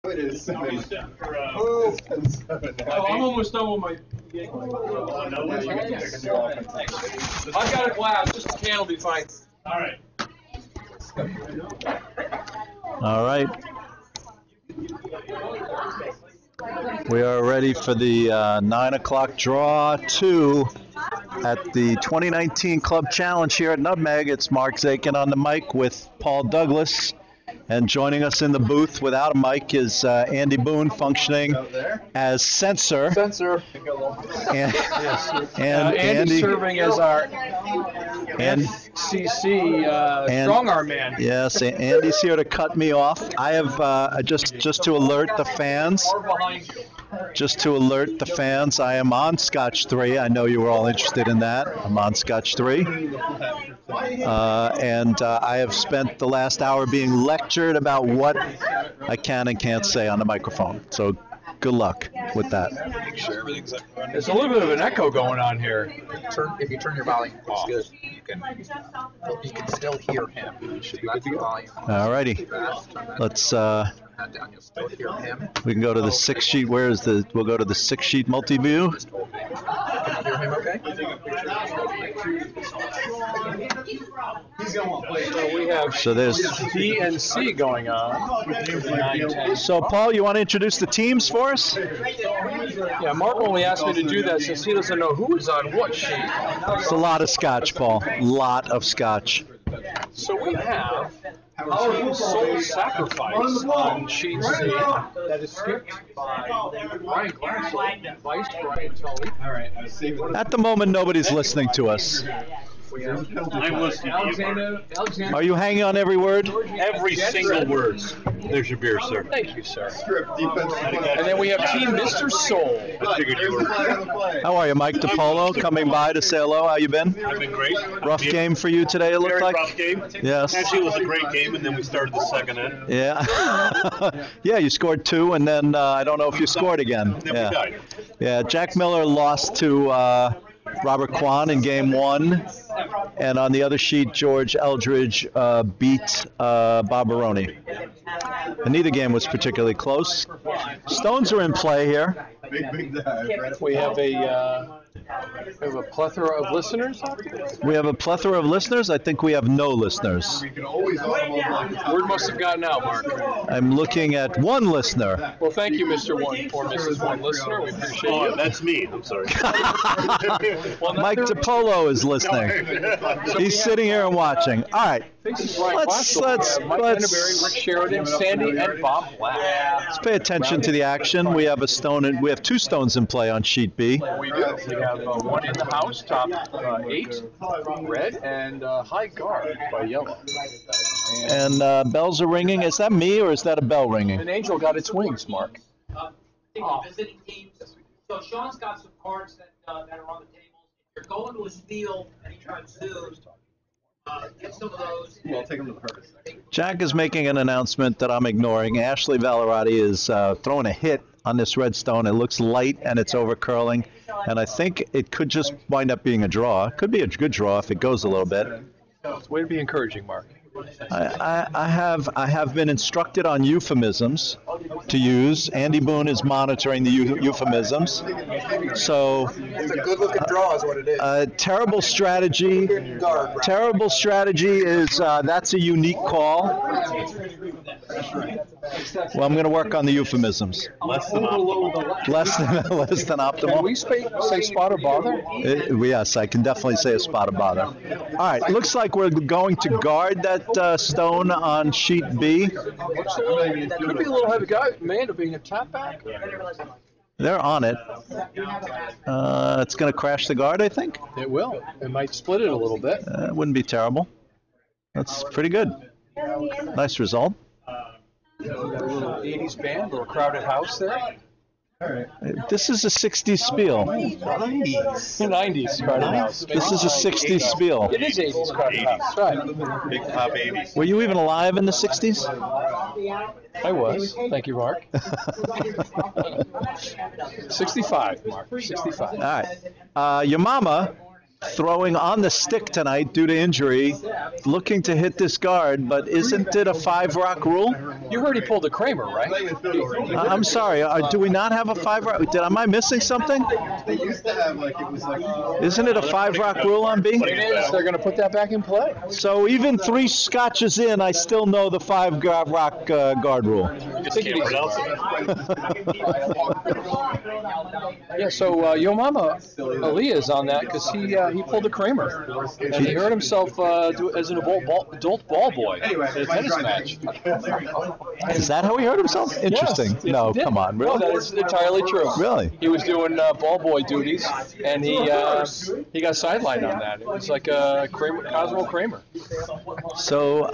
It is. Oh, I'm almost done with my. I've got a glass. Just a can will be fine. All right. All right. We are ready for the 9 o'clock draw 2 at the 2019 Club Challenge here at Nutmeg. It's Mark Zakin on the mic with Paul Douglas. And joining us in the booth without a mic is Andy Boone, functioning as censor. And Andy serving as our FCC strong arm man. Yes, Andy's here to cut me off. I have just to alert the fans. Just to alert the fans, I am on Scotch 3. I know you were all interested in that. I'm on Scotch 3. And I have spent the last hour being lectured about what I can and can't say on the microphone. So good luck with that. There's a little bit of an echo going on here. If you turn your volume, it's good. You can still hear him. All righty. Let's we can go to the 6-sheet. Where is the? We'll go to the 6-sheet multi-view. Can you hear him okay? So we have there's B and C going on. So Paul, you want to introduce the teams for us? Yeah, Mark only asked me to do that since he doesn't know who is on what sheet. It's a lot of Scotch, Paul. Lot of Scotch. So we have our Soul Sacrifice on sheet C. That is skipped by Brian Glassel, Vice Brian Tully. All right, I see. At the moment, nobody's listening to us. I'm listening. Alexander. Are you hanging on every word? Every single word. There's your beer, sir. Thank you, sir. And then we have Team Mr. Soul. I figured you were. How are you, Mike DiPolo, coming by to say hello? How you been? I've been great. Rough game for you today, it looked Very like? rough game. Yes. Actually, it was a great game, and then we started the second in. Yeah. Yeah, you scored 2, and then I don't know if you scored again. Then Yeah. we died. Yeah, Jack Miller lost to Robert Kwan in game 1. And on the other sheet, George Eldridge beat Barbaroni. And neither game was particularly close. Stones are in play here. We have a plethora of listeners. We have a plethora of listeners. I think we have no listeners. Word must have gotten out, Mark. I'm looking at one listener. Well, thank you, Mr. One, or Mrs. One listener. We appreciate Oh, you. that's me. I'm sorry. Mike DiPolo is listening. He's sitting here and watching. All right. Let's Mike Henneberry, Rick Sheridan, Sandy, and Bob Black. Let's pay attention to the action. We have a stone, and we have 2 stones in play on sheet B. We do. We have one in the house, top 8, red, and high guard by yellow. And bells are ringing. Is that me or is that a bell ringing? An angel got its wings, Mark. Visiting teams. So Sean's got some cards that are on the tables. If you're going to a steal anytime soon, get some of those. Well, take them to the purpose. Jack is making an announcement that I'm ignoring. Ashley Valerati is throwing a hit on this red stone. It looks light and it's over curling. And I think it could just wind up being a draw. It could be a good draw if it goes a little bit. Way to be encouraging, Mark. I have been instructed on euphemisms to use. Andy Boone is monitoring the euphemisms. So It's a good-looking draw is what it is. terrible strategy. Terrible strategy is that's a unique call. Well, I'm going to work on the euphemisms. Less than optimal. Less than Can optimal. we say spot or bother? Yes, I can definitely say a spot of bother. All right, looks like we're going to guard that stone on sheet B. Could be a little heavy guy. Man, being a tap back. They're on it. It's going to crash the guard, I think. It will. It might split it a little bit. It wouldn't be terrible. That's pretty good. Nice result. A little 80s band, a little crowded house there. This is a 60s spiel. 90s crowded house. This is a 60s spiel. It is 80s crowded house, right. Big top 80s. Were you even alive in the 60s? I was. Thank you, Mark. 65, Mark. 65. All right. Your mama throwing on the stick tonight due to injury, looking to hit this guard, but isn't it a 5-rock rule? You heard he pulled a Kramer, right? I'm sorry, do we not have a 5-rock? Am I missing something? They used to have Isn't it a 5-rock rule on B? It is. They're going to put that back in play. So even 3 scotches in, I still know the 5-rock guard rule. Just can't pronounce it. Yeah, so Yo Mama Aaliyah's on that because he pulled a Kramer. And he hurt himself as an adult ball boy in a tennis match. Is that how he hurt himself? Interesting. Yes, No, he did. come on, No, really? that is entirely true. Really? He was doing ball boy duties, and he got sidelined on that. It was like a Cosmo Kramer. So,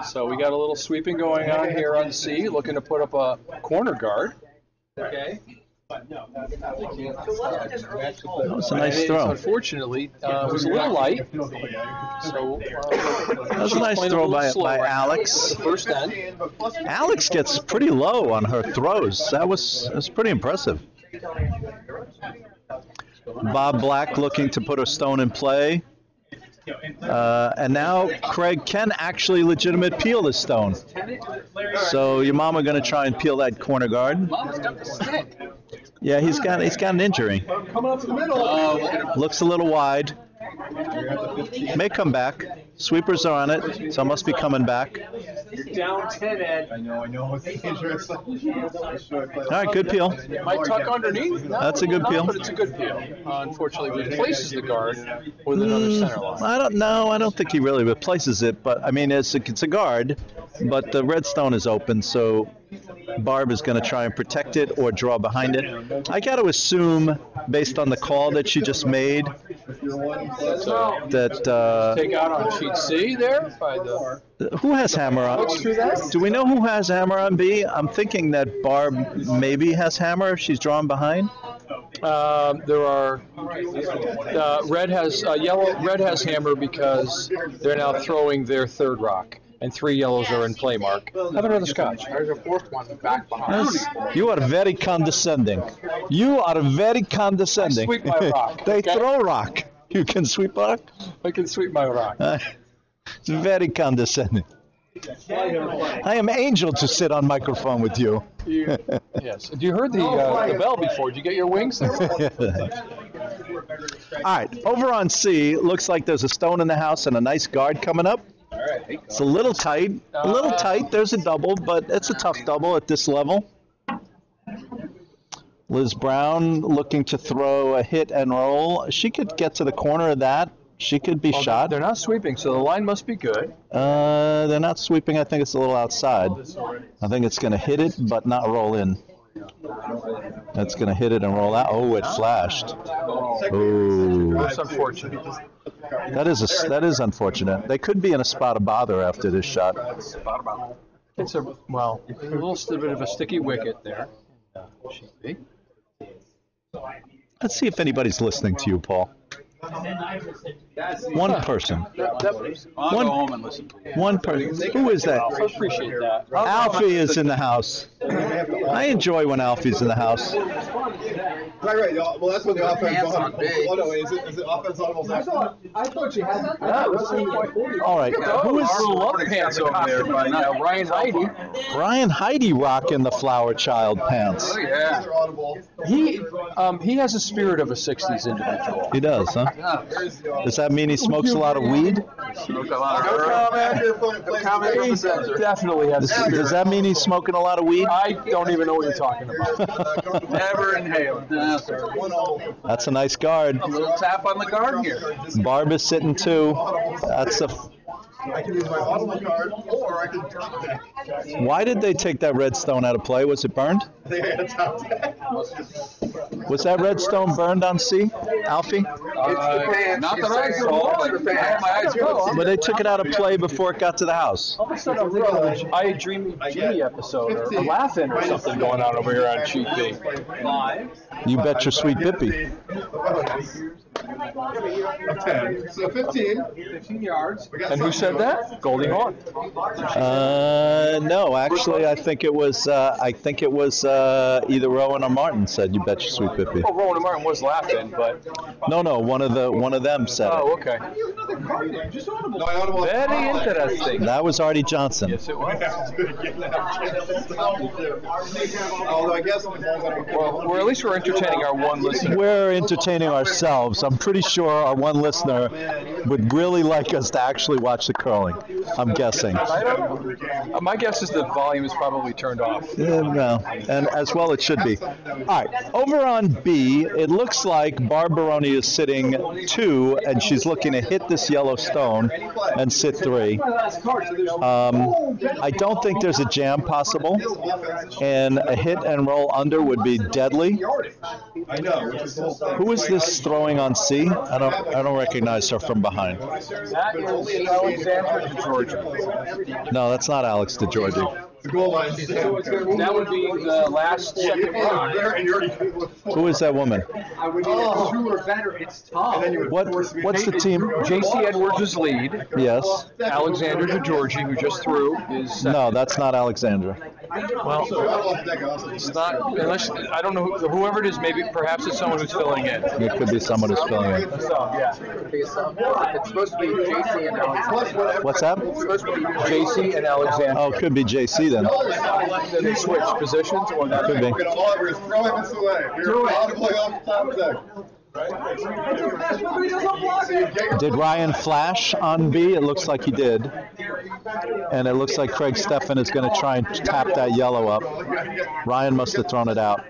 So we got a little sweeping going on here on C, looking to put up a corner guard. Okay. that was a nice throw. Unfortunately, it was a little light. So That was a nice throw by Alex. First end. Alex gets pretty low on her throws. That was pretty impressive. Bob Black looking to put a stone in play. And now Craig can actually legitimate peel the stone. So your mama going to try and peel that corner guard. Yeah, he's got an injury. Looks a little wide. May come back. Sweepers are on it, so must be coming back. You're down 10, Ed. I know. It's dangerous. All right, good peel. Might tuck underneath. That's a good peel. But it's a good peel. Unfortunately, replaces the guard with another center line. I don't know. I don't think he really replaces it, but I mean, it's a guard, but the red stone is open, so Barb is going to try and protect it or draw behind it. I got to assume, based on the call that she just made, that Take out on sheet C there by the. who has hammer on? Do we know who has hammer on B? I'm thinking that Barb maybe has hammer if she's drawn behind. There are red has hammer because they're now throwing their third rock, and 3 yellows are in play. Mark, have another scotch. There's a 4th one back behind. You are very condescending. You are very condescending. I sweep my rock, They okay? throw rock. You can sweep rock? I can sweep my rock. It's very condescending. I am angel to sit on microphone with you. Yes. You heard the bell before. Did you get your wings there? All right, over on C, looks like there's a stone in the house and a nice guard coming up. It's a little tight. A little tight. There's a double, but it's a tough double at this level. Liz Brown looking to throw a hit and roll. She could get to the corner of that. She could be shot. They're not sweeping, so the line must be good. They're not sweeping. I think it's a little outside. I think it's going to hit it, but not roll in. That's going to hit it and roll out. Oh, it flashed. Oh, That's unfortunate. that is unfortunate. They could be in a spot of bother after this shot. It's a little bit of a sticky wicket there. Let's see if anybody's listening to you, Paul. One person. One person. Who is that? I appreciate that. Alfie is in the house. I enjoy when Alfie's in the house. Right. Well, that's when the offense Hands on big. Oh, no, is it offense audible? I thought you had. All right. Who is love pants over there by Ryan Heidi? Brian Heidi rocking the flower child pants? Oh, yeah. They're audible. He has a spirit of a 60s individual. He does, huh? Does that mean he smokes a lot of weed? No comment from the censor. Definitely has a spirit. Does that mean he's smoking a lot of weed? I don't even know what you're talking about. Never inhaled. That's a nice guard. A little tap on the guard here. Barb is sitting too. That's a. I can use my audible card, or I can drop deck. Why did they take that red stone out of play? Was it burned? I think I had a top deck. Was that red stone burned on C, Alfie? Not that I saw, but I had my eyes closed. But they took it out of play before it got to the house. All of a sudden, I'm thinking of a I Dreamy Jimmy episode or a Laughing or something going on over here on Sheet B. You bet your sweet bippy. 10. So 15. 15 yards. And who said that? Goldie Hawn. No, actually, I think it was either Rowan or Martin said, "You bet your sweet Pippi." Well, Rowan and Martin was laughing, but No, one of them said it. oh, okay. No, I audible. Very interesting. That was Artie Johnson. Yes, it was. Although I guess Well, at least we're entertaining our one listener. We're entertaining ourselves. I'm pretty sure our one listener would really like us to actually watch the curling. I'm guessing. My guess is the volume is probably turned off. Yeah, well, and as well it should be. All right, over on B, it looks like Barb Baroni is sitting 2, and she's looking to hit this yellow stone and sit 3. I don't think there's a jam possible, and a hit and roll under would be deadly. I know. Who is this throwing on C? I don't recognize her from behind. That is Alexandra DeGeorgia. No, that's not Alex DeGeorgi. The goal line. That would be the last second round. Who is that woman? I would need a 2 or better. It's tough. What's the team? J.C. Edwards is lead. Yes. Alexandra DeGeorgi, who just threw, is second. No, that's not Alexandra. Well, it's not, unless, I don't know, whoever it is, maybe perhaps it's someone who's filling in. It could be someone who's filling in. It's supposed to be JC and Alexander. What's that? It's supposed to be J.C. and Alexandra. Oh, it could be JC then. Then they switch positions, or not? Could be. We're going to all agree. Throw him this away. We're audibly off the top deck. Did Ryan flash on B? It looks like he did. And it looks like Craig Steffen is going to try and tap that yellow up. Ryan must have thrown it out.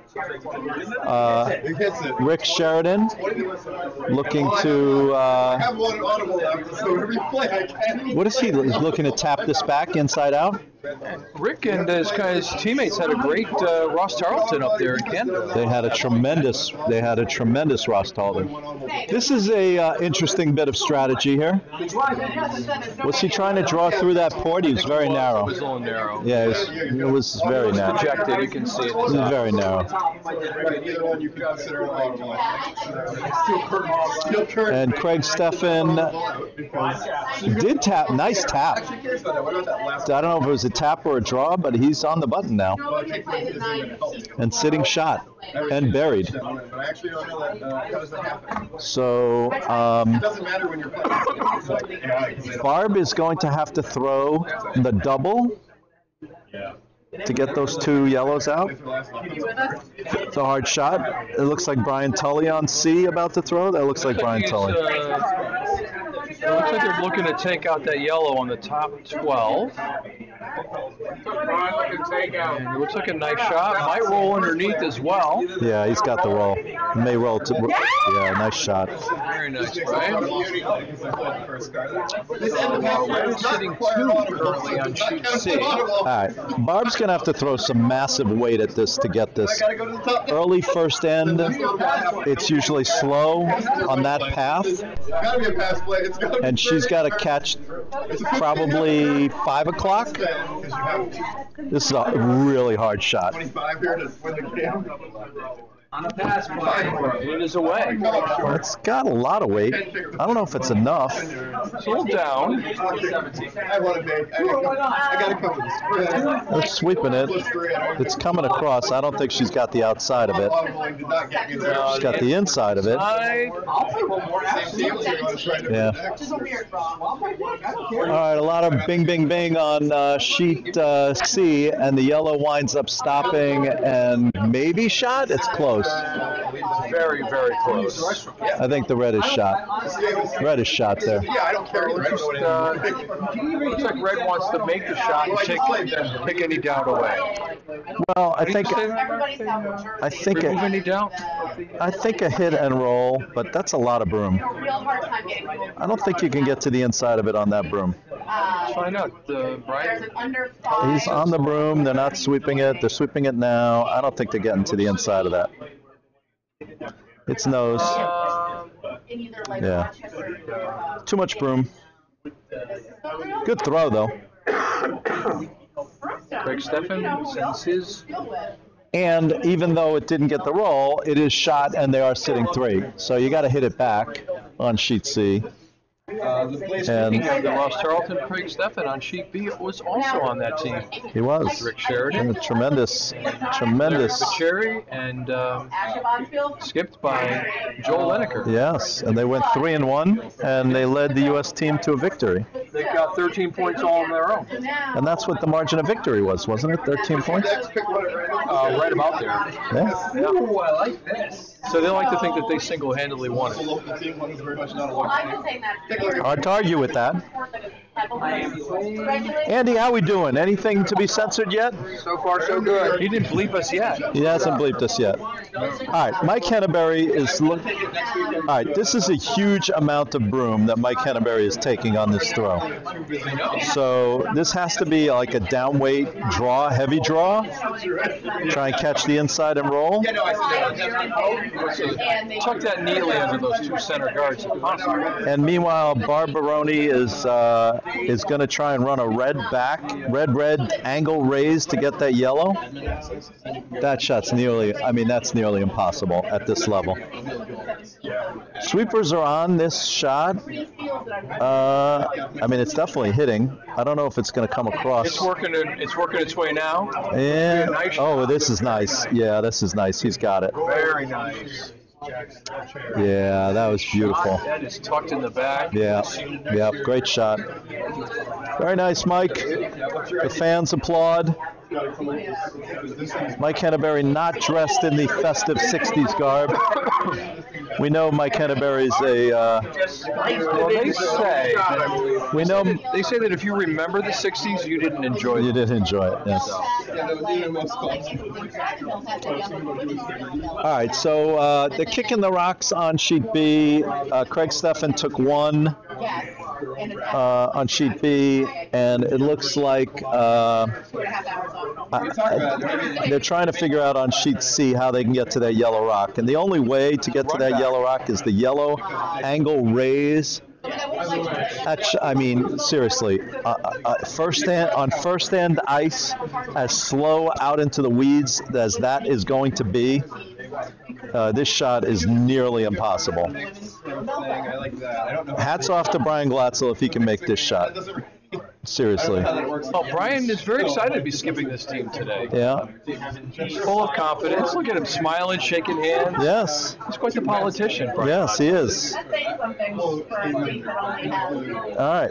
Rick Sheridan looking to... have one audible left, so replay I can. what is he? He's looking to tap this back inside out? Rick and his teammates had a great Ross Tarleton up there in Canada. They had a tremendous Ross Tarleton. This is a interesting bit of strategy here. Was he trying to draw through that port? He was very narrow. It was a little narrow. Yeah, it was very narrow. Projected, you can see it. It was very narrow. And Craig Steffen did tap. Nice tap. I don't know if it was a tap or a draw, but he's on the button now. And sitting shot. And buried. So, Barb is going to have to throw the double to get those 2 yellows out. It's a hard shot. It looks like Brian Tully on C about to throw. That looks like Brian Tully. It looks like they're looking to take out that yellow on the top 12. And it looks like a nice shot. Might roll underneath as well. Yeah, he's got the roll. May roll to. Yeah, nice shot. Very nice, right? Red is sitting 2 currently on sheet C. All right, Barb's gonna have to throw some massive weight at this to get this. Early first end, it's usually slow on that path. Gotta be a pass play. It's gotta be And she's got to catch probably 5 o'clock. This is a really hard shot. 25 here to win the game. On a pass play. It is away. It's got a lot of weight. I don't know if it's enough. It's a little down. I want to make. I gotta come with this. They're sweeping it. It's coming across. I don't think she's got the outside of it. She's got the inside of it. Yeah. All right, a lot of bing, bing, bing on sheet C, and the yellow winds up stopping and maybe shot. It's close. Very, very close. I think the red is shot. Red is shot there. Yeah, I don't care. Looks like Red wants to make the shot and take any doubt away. Well, I think Remove any doubt? I think a hit and roll, but that's a lot of broom. I don't think you can get to the inside of it on that broom. Why not, Brian? He's on the broom. They're not sweeping it. They're sweeping it now. I don't think they're getting to the inside of that. It's nose. Yeah. Too much broom. Good throw, though. Craig Steffen sends his And even though it didn't get the roll, it is shot and they are sitting 3. So you got to hit it back on sheet C. Speaking of the Ross Tarleton, Craig Steffen on sheet B was also on that team. He was. Rick Sheridan. And a tremendous. Cherry and skipped by Joel Lineker. Yes, and they went 3-1, and they led the U.S. team to a victory. They got 13 points all on their own. And that's what the margin of victory was, wasn't it? 13 points? Right about there. Yeah. Ooh, I like this. So they like to think that they single-handedly won it. Hard to argue with that. Andy, how we doing? Anything to be censored yet? So far, so good. He didn't bleep us yet. He hasn't bleeped us yet. All right, Mike Henneberry is all right, this is a huge amount of broom that Mike Henneberry is taking on this throw. So this has to be like a down weight draw, heavy draw. Try and catch the inside and roll. Tuck that neatly under those 2 center guards if possible. And meanwhile, Barbaroni is going to try and run a red angle raise to get that yellow. That shot's that's nearly impossible at this level. Sweepers are on this shot. It's definitely hitting. I don't know if it's going to come across. It's working its way now. Yeah. Oh, this is nice. Yeah, this is nice. He's got it. Very nice. Yeah, that was beautiful. That is tucked in the back. Yeah, great shot. Very nice, Mike. The fans applaud. Mike Henneberry not dressed in the festive 60s garb. We know Mike Henneberry's They say that if you remember the 60s, you didn't enjoy it. You didn't enjoy it, yes. All right, so the kick in the rocks on sheet B. Craig Steffen took 1 on sheet B, and it looks like they're trying to figure out on sheet C how they can get to that yellow rock. And the only way to get to that yellow rock is the yellow angle raise. Seriously, first hand ice, as slow out into the weeds as that is going to be, this shot is nearly impossible. Hats off to Brian Glatzel if he can make this shot. Seriously. Oh, Brian is very excited to be skipping this team today. Yeah. He's full of confidence. Look at him smiling, shaking hands. Yes. He's quite the politician. Brian. Yes, he is. All right.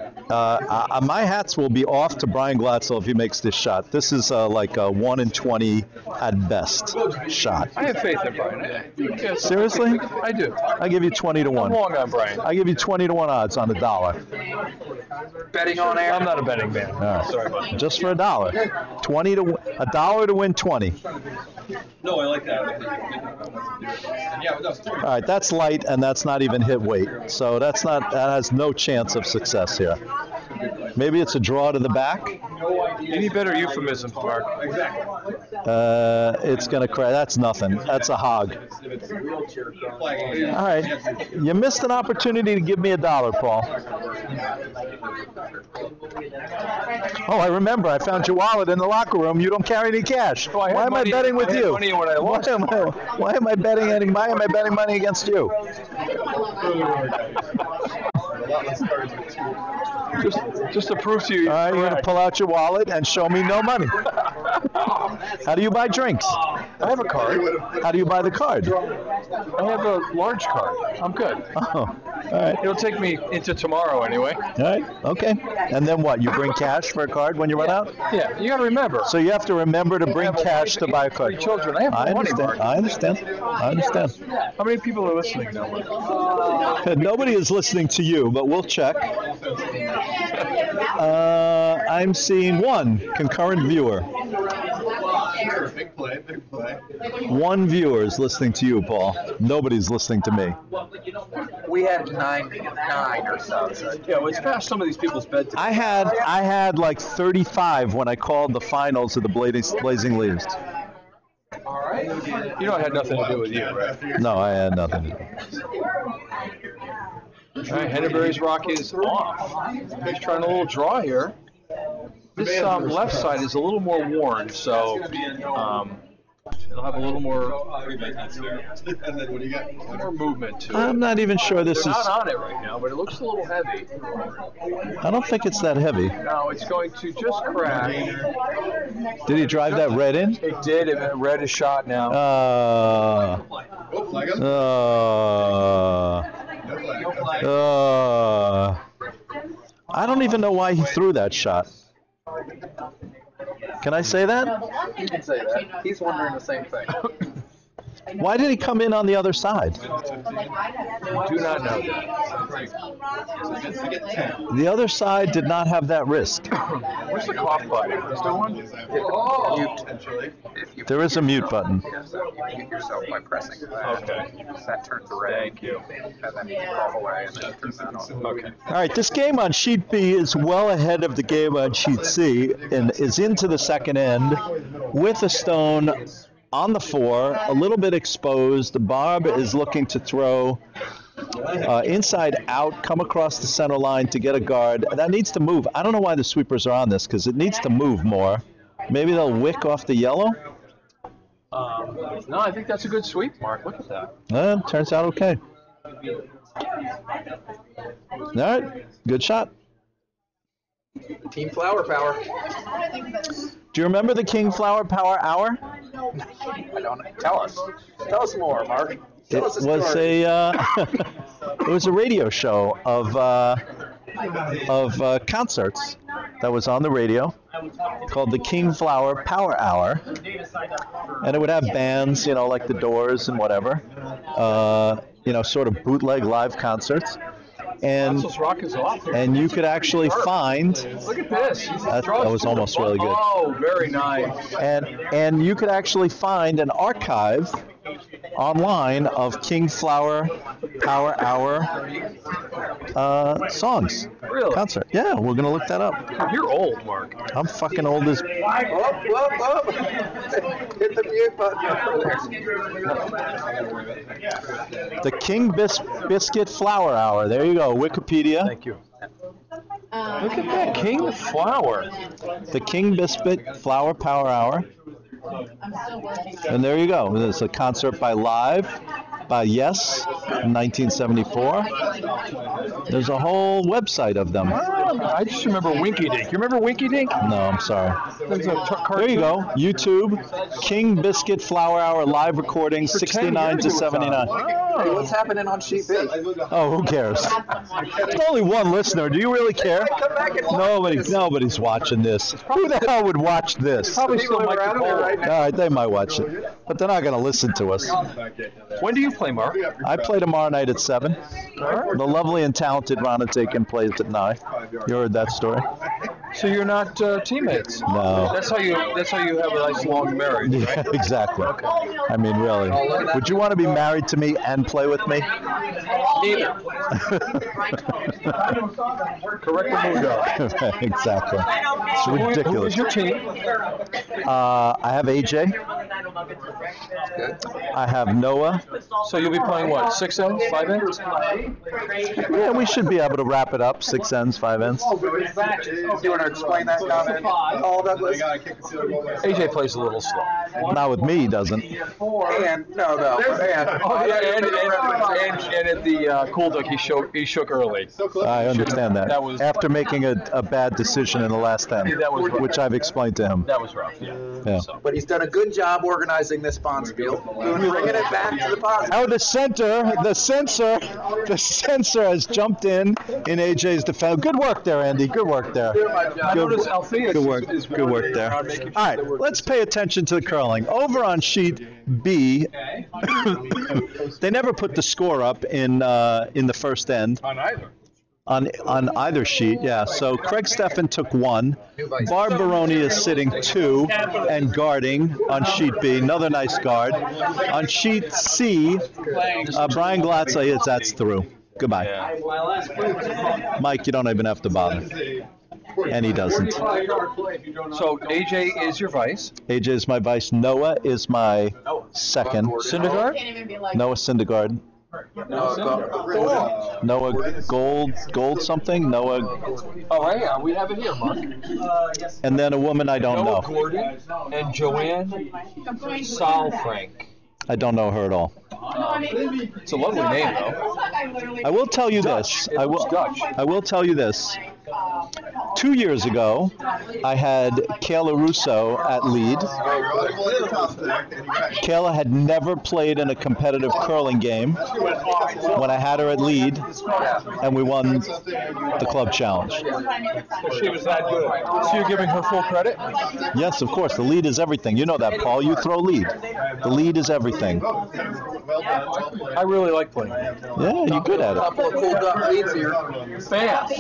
My hats will be off to Brian Glatzel if he makes this shot. This is like a 1 in 20 at best shot. I have faith in Brian. Yes. Seriously? I do. I give you 20 to 1. I'm long on Brian. I give you 20 to 1 odds on $1. Betting on air? I'm not a betting man. All right. Sorry about that. Just for $1. $1 to win 20. No, I like that. Yeah, it does. All right, that's light, and that's not even hit weight. So that has no chance of success here. Maybe it's a draw to the back. Any better euphemisms, Mark? It's going to crash. That's nothing. That's a hog. All right. You missed an opportunity to give me $1, Paul. Oh, I remember. I found your wallet in the locker room. You don't carry any cash. Oh, why am I betting with you? Money when I lost. Why am I betting money against you? Just to prove to you. All right, you're going to pull out your wallet and show me no money. How do you buy drinks? I have a card. How do you buy the card? I have a large card. I'm good. Oh, all right. It'll take me into tomorrow anyway. All right, okay. And then what? You bring cash for a card when you run out? Yeah, you got to remember. So you have to remember to bring cash to buy a card. 3 children. I have no money, Mark. I understand. How many people are listening now? Nobody is listening to you, but we'll check. I'm seeing 1 concurrent viewer. Big play. 1 viewer is listening to you, Paul. Nobody's listening to me. We had 9 or so. Yeah, well, it's past some of these people's bedtime. I had like 35 when I called the finals of the Blazing Leaves. You know, it had nothing to do with you, right? No, I had nothing to do. All right, Henneberry's rock is off. He's trying a little draw here. This left side is a little more worn, so It'll have a little more And then what do you got? more movement to it. I'm not even sure this They're is. not on it right now, but it looks a little heavy. I don't think it's that heavy. No, it's going to just crack. Did he drive that red in? It did. Red is shot now. Oh, flag him. No flag. I don't even know why he threw that shot. Can I say that? You can say that. He's wondering the same thing. Why did he come in on the other side? Do not know that. The other side did not have that wrist. Where's the cough button? Is there one? If you There is a mute button. so you mute yourself by pressing that. Okay. That turns red. Thank you. And then you cough away and then turn that on. Okay. All right, this game on sheet B is well ahead of the game on sheet C and is into the second end with a stone on the 4, a little bit exposed. Barb is looking to throw inside out, come across the center line to get a guard. That needs to move. I don't know why the sweepers are on this because it needs to move more. Maybe they'll wick off the yellow. No, I think that's a good sweep, Mark. Look at that. Turns out okay. All right, good shot. Team Flower Power. Do you remember the King Flower Power Hour? I don't know. Tell us. Tell us more, Mark. It Tell us a was story. it was a radio show of concerts that was on the radio called the King Flower Power Hour, and it would have bands, like the Doors and whatever, sort of bootleg live concerts. And Russell's Rock is off. and you could actually find Look at this. that was almost really good. Oh, very nice. and you could actually find an archive online of King Flower Power Hour songs. Really? Concert. Yeah, we're gonna look that up. You're old, Mark. I'm fucking old as. Whoop. Hit the mute button over there. The King Biscuit Flower Hour. There you go. Wikipedia. Thank you. Look at that King Flower. The King Biscuit Flower Power Hour. And there you go. There's a concert by Yes, in 1974. There's a whole website of them. I just remember Winky Dink. You remember Winky Dink? No, I'm sorry. There's a There you go. YouTube, King Biscuit Flower Hour live recording, 69 to 79. Hey, what's happening on sheet B? Oh, who cares? There's only one listener. Do you really care? Come back and watch this. Nobody's watching this. Who the hell would watch this? Probably still People Mike around here right All now. right, they might watch it, but they're not going to listen to us. When do you play, Mark? I play tomorrow night at 7. The lovely and talented Ronna Dakin plays at 9. You heard that story? So you're not teammates? No. That's how you have a nice long marriage, right? Yeah, exactly. I mean, really. Would you want to be married to me and play with me? Neither. Correct. Exactly. It's Who ridiculous. is your team? I have AJ. I have Noah. So you'll be playing what? 6 ends? 5 ends? Yeah, we should be able to wrap it up. 6 ends, 5 ends. Do you want to explain that comment? Oh, Douglas. AJ plays a little slow. Not with me, he doesn't. And, no. And. Oh, yeah, and at the Cool Duck, he shook early. I understand that. That was- After making a bad decision in the last 10, That was rough. which I've explained to him. That was rough, yeah. Yeah. But he's done a good job organizing this Bonspiel. Bringing it back to the positive. Oh, the censor has jumped in AJ's defense. Good work there, Andy. Good work there. I noticed Althea Good work. is Good work there. on making sure All right, that we're- let's pay attention to the curling. Over on sheet B, they never put the score up in the first end. On either. On either sheet, yeah. So Craig Steffen took 1. Barb Baroni is sitting 2 and guarding on sheet B. Another nice guard. On sheet C, Brian Glatze, that's through. Goodbye. Yeah. Mike, you don't even have to bother. And he doesn't. So AJ is your vice. AJ is my vice. Noah is my second. Syndergaard? Noah Syndergaard. Noah Gold something. Noah, Oh, right, yeah, we have it here, Mark. and then a woman I don't Noah know. Gordon and Joanne Salfrank. I don't know her at all. It's a lovely name, though. I will tell you this. It looks Dutch. I will tell you this. 2 years ago, I had Kayla Russo at lead. Kayla had never played in a competitive curling game when I had her at lead, and we won the club challenge. She was that good. So you're giving her full credit? Yes, of course. The lead is everything. You know that, Paul. You throw lead. The lead is everything. I really like playing. Yeah, you're good at it. Couple of cool duck leads here. Fast.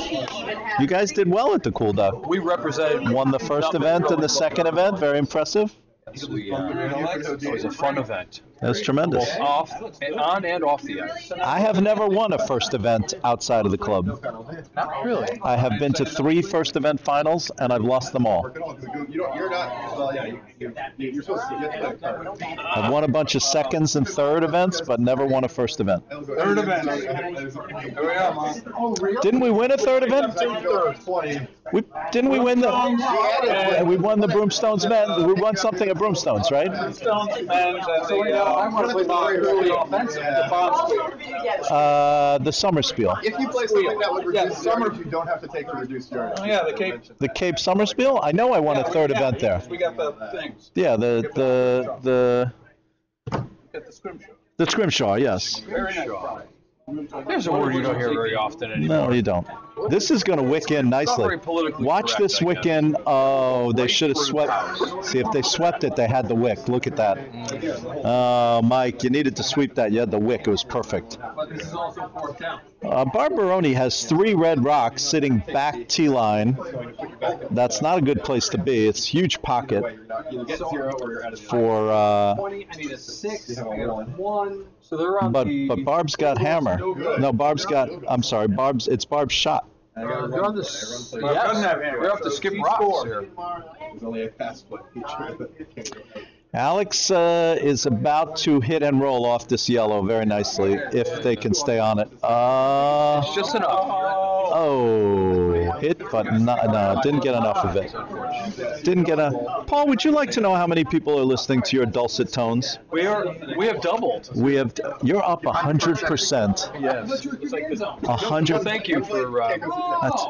You guys did well at the Cool Duck. We represented. Won the first event and the second event. Very impressive. It was a fun event. That's tremendous. Both on and off the ice. I have never won a first event outside of the club. Not really. I have been to 3 first event finals, and I've lost them all. You're not. Well, yeah, you're supposed to get the card. I've won a bunch of seconds and third events, but never won a first event. Third event. Didn't we win a third event? Didn't we win the? And we won the Broomstones men. We won something at Broomstones, right? The Summer Spiel. If you play something that would reduce yardage, you don't have to take the reduced yardage. Oh, yeah, the Cape. The Cape Summer Spiel. I know I won a third event there. We got the things. Yeah, the Scrimshaw. Yes. Very nice. There's a word you don't hear very often anymore. No, you don't. This is going to wick in nicely. very politically Watch correct, this I wick guess. in. Oh, they should have swept. See, if they swept it, they had the wick. Look at that. Oh, Mike, you needed to sweep that. You had the wick. It was perfect. But this is also fourth down. Barbaroni has 3 red rocks sitting back T-line. That's not a good place to be. It's a huge pocket You get 0 or you're out of for. 20, I need a 6, I got a 1. So they're on But the. Barb's got hammer. No, Barb's got. I'm sorry, Barb's. It's Barb's shot. They're on the. Yes, we have to skip rocks here. There's only a fast foot feature. Alex is about to hit and roll off this yellow very nicely if they can stay on it. It's just enough. Oh, hit, but no, didn't get enough of it. Didn't get a. Paul, would you like to know how many people are listening to your dulcet tones? We have doubled. We have. You're up 100%. Yes. 100. Thank you for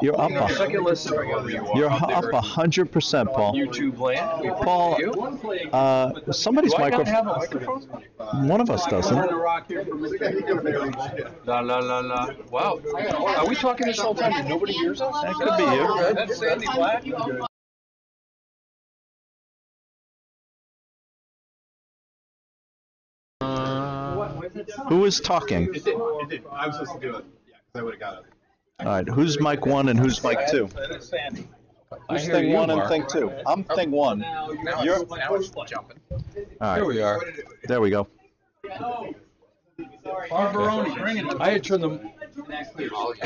You're up. second listen. You're up 100%, Paul. YouTube land. We Paul, appreciate you. Somebody's Do I not have microphone. a microphone? One of us doesn't. La la la la. Wow. Are we talking this whole time and nobody hears us? That could be you. That's Sandy Black. Who is talking? It did. I was supposed to do it. Yeah, because I would have got it. All right, who's mic 1 and who's mic 2? That is Sandy. Who's hear thing you, 1 and Mark. thing 2? I'm thing 1. Now it's jumping. All Here right, we are. there we go. Barbaroni, bring it. I had turned the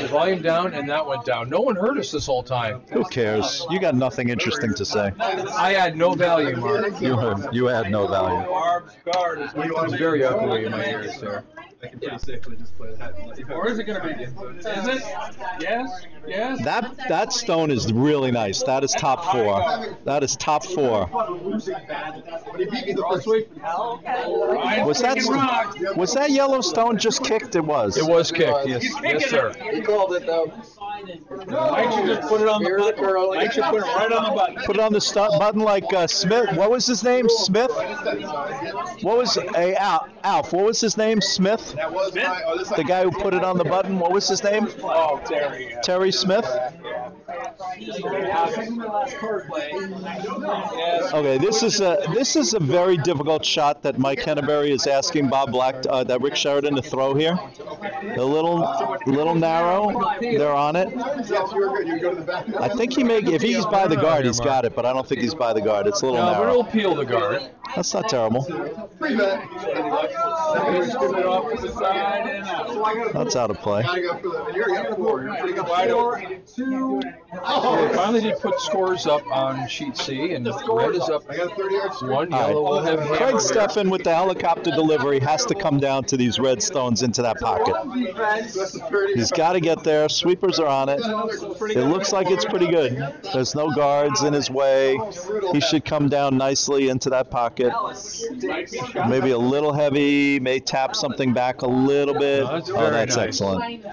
volume down and that went down. No one heard us this whole time. Who cares? You got nothing interesting to say. I had no value, Mark. You had no value. Barb's guard is very ugly in my ears, sir. I can pretty safely just play that. Or is it going to be? Is it? Yes? Yes? That stone is really nice. That is top 4. That is top 4. But he beat me the first week. Was that yellow stone just kicked? It was. It was kicked, yes. Yes, sir. He called it though. Mike should just put it on the button. Mike should put it right on the button. Put it on the button like Smith. What was his name? Smith? What was Alf? What was his name? Smith? That was my. Oh, this The guy who put it on the button. What was his name? Oh, Terry. Terry Smith? Okay, this is a very difficult shot that Mike Henneberry is asking Bob Black, that Rick Sheridan to throw here. A little narrow. They're on it. Yes, you were good. You go to the back. I think if he's by the guard, he's got it, but I don't think he's by the guard. It's a little No, but narrow. it'll peel the guard. That's not terrible. Free bet. That's out of play. Gotta go for the. And you're getting 4. You're pretty good. 4, 2. They finally did put scores up on sheet C, and red is up I got 30 yards. 1. All Yellow will have right. Craig hammer. Steffen with the helicopter delivery has to come down to these red stones into that pocket. He's got to get there. Sweepers are on it. It looks like it's pretty good. There's no guards in his way. He should come down nicely into that pocket. Maybe a little heavy, may tap something back a little bit. No, that's Oh, very that's nice. excellent.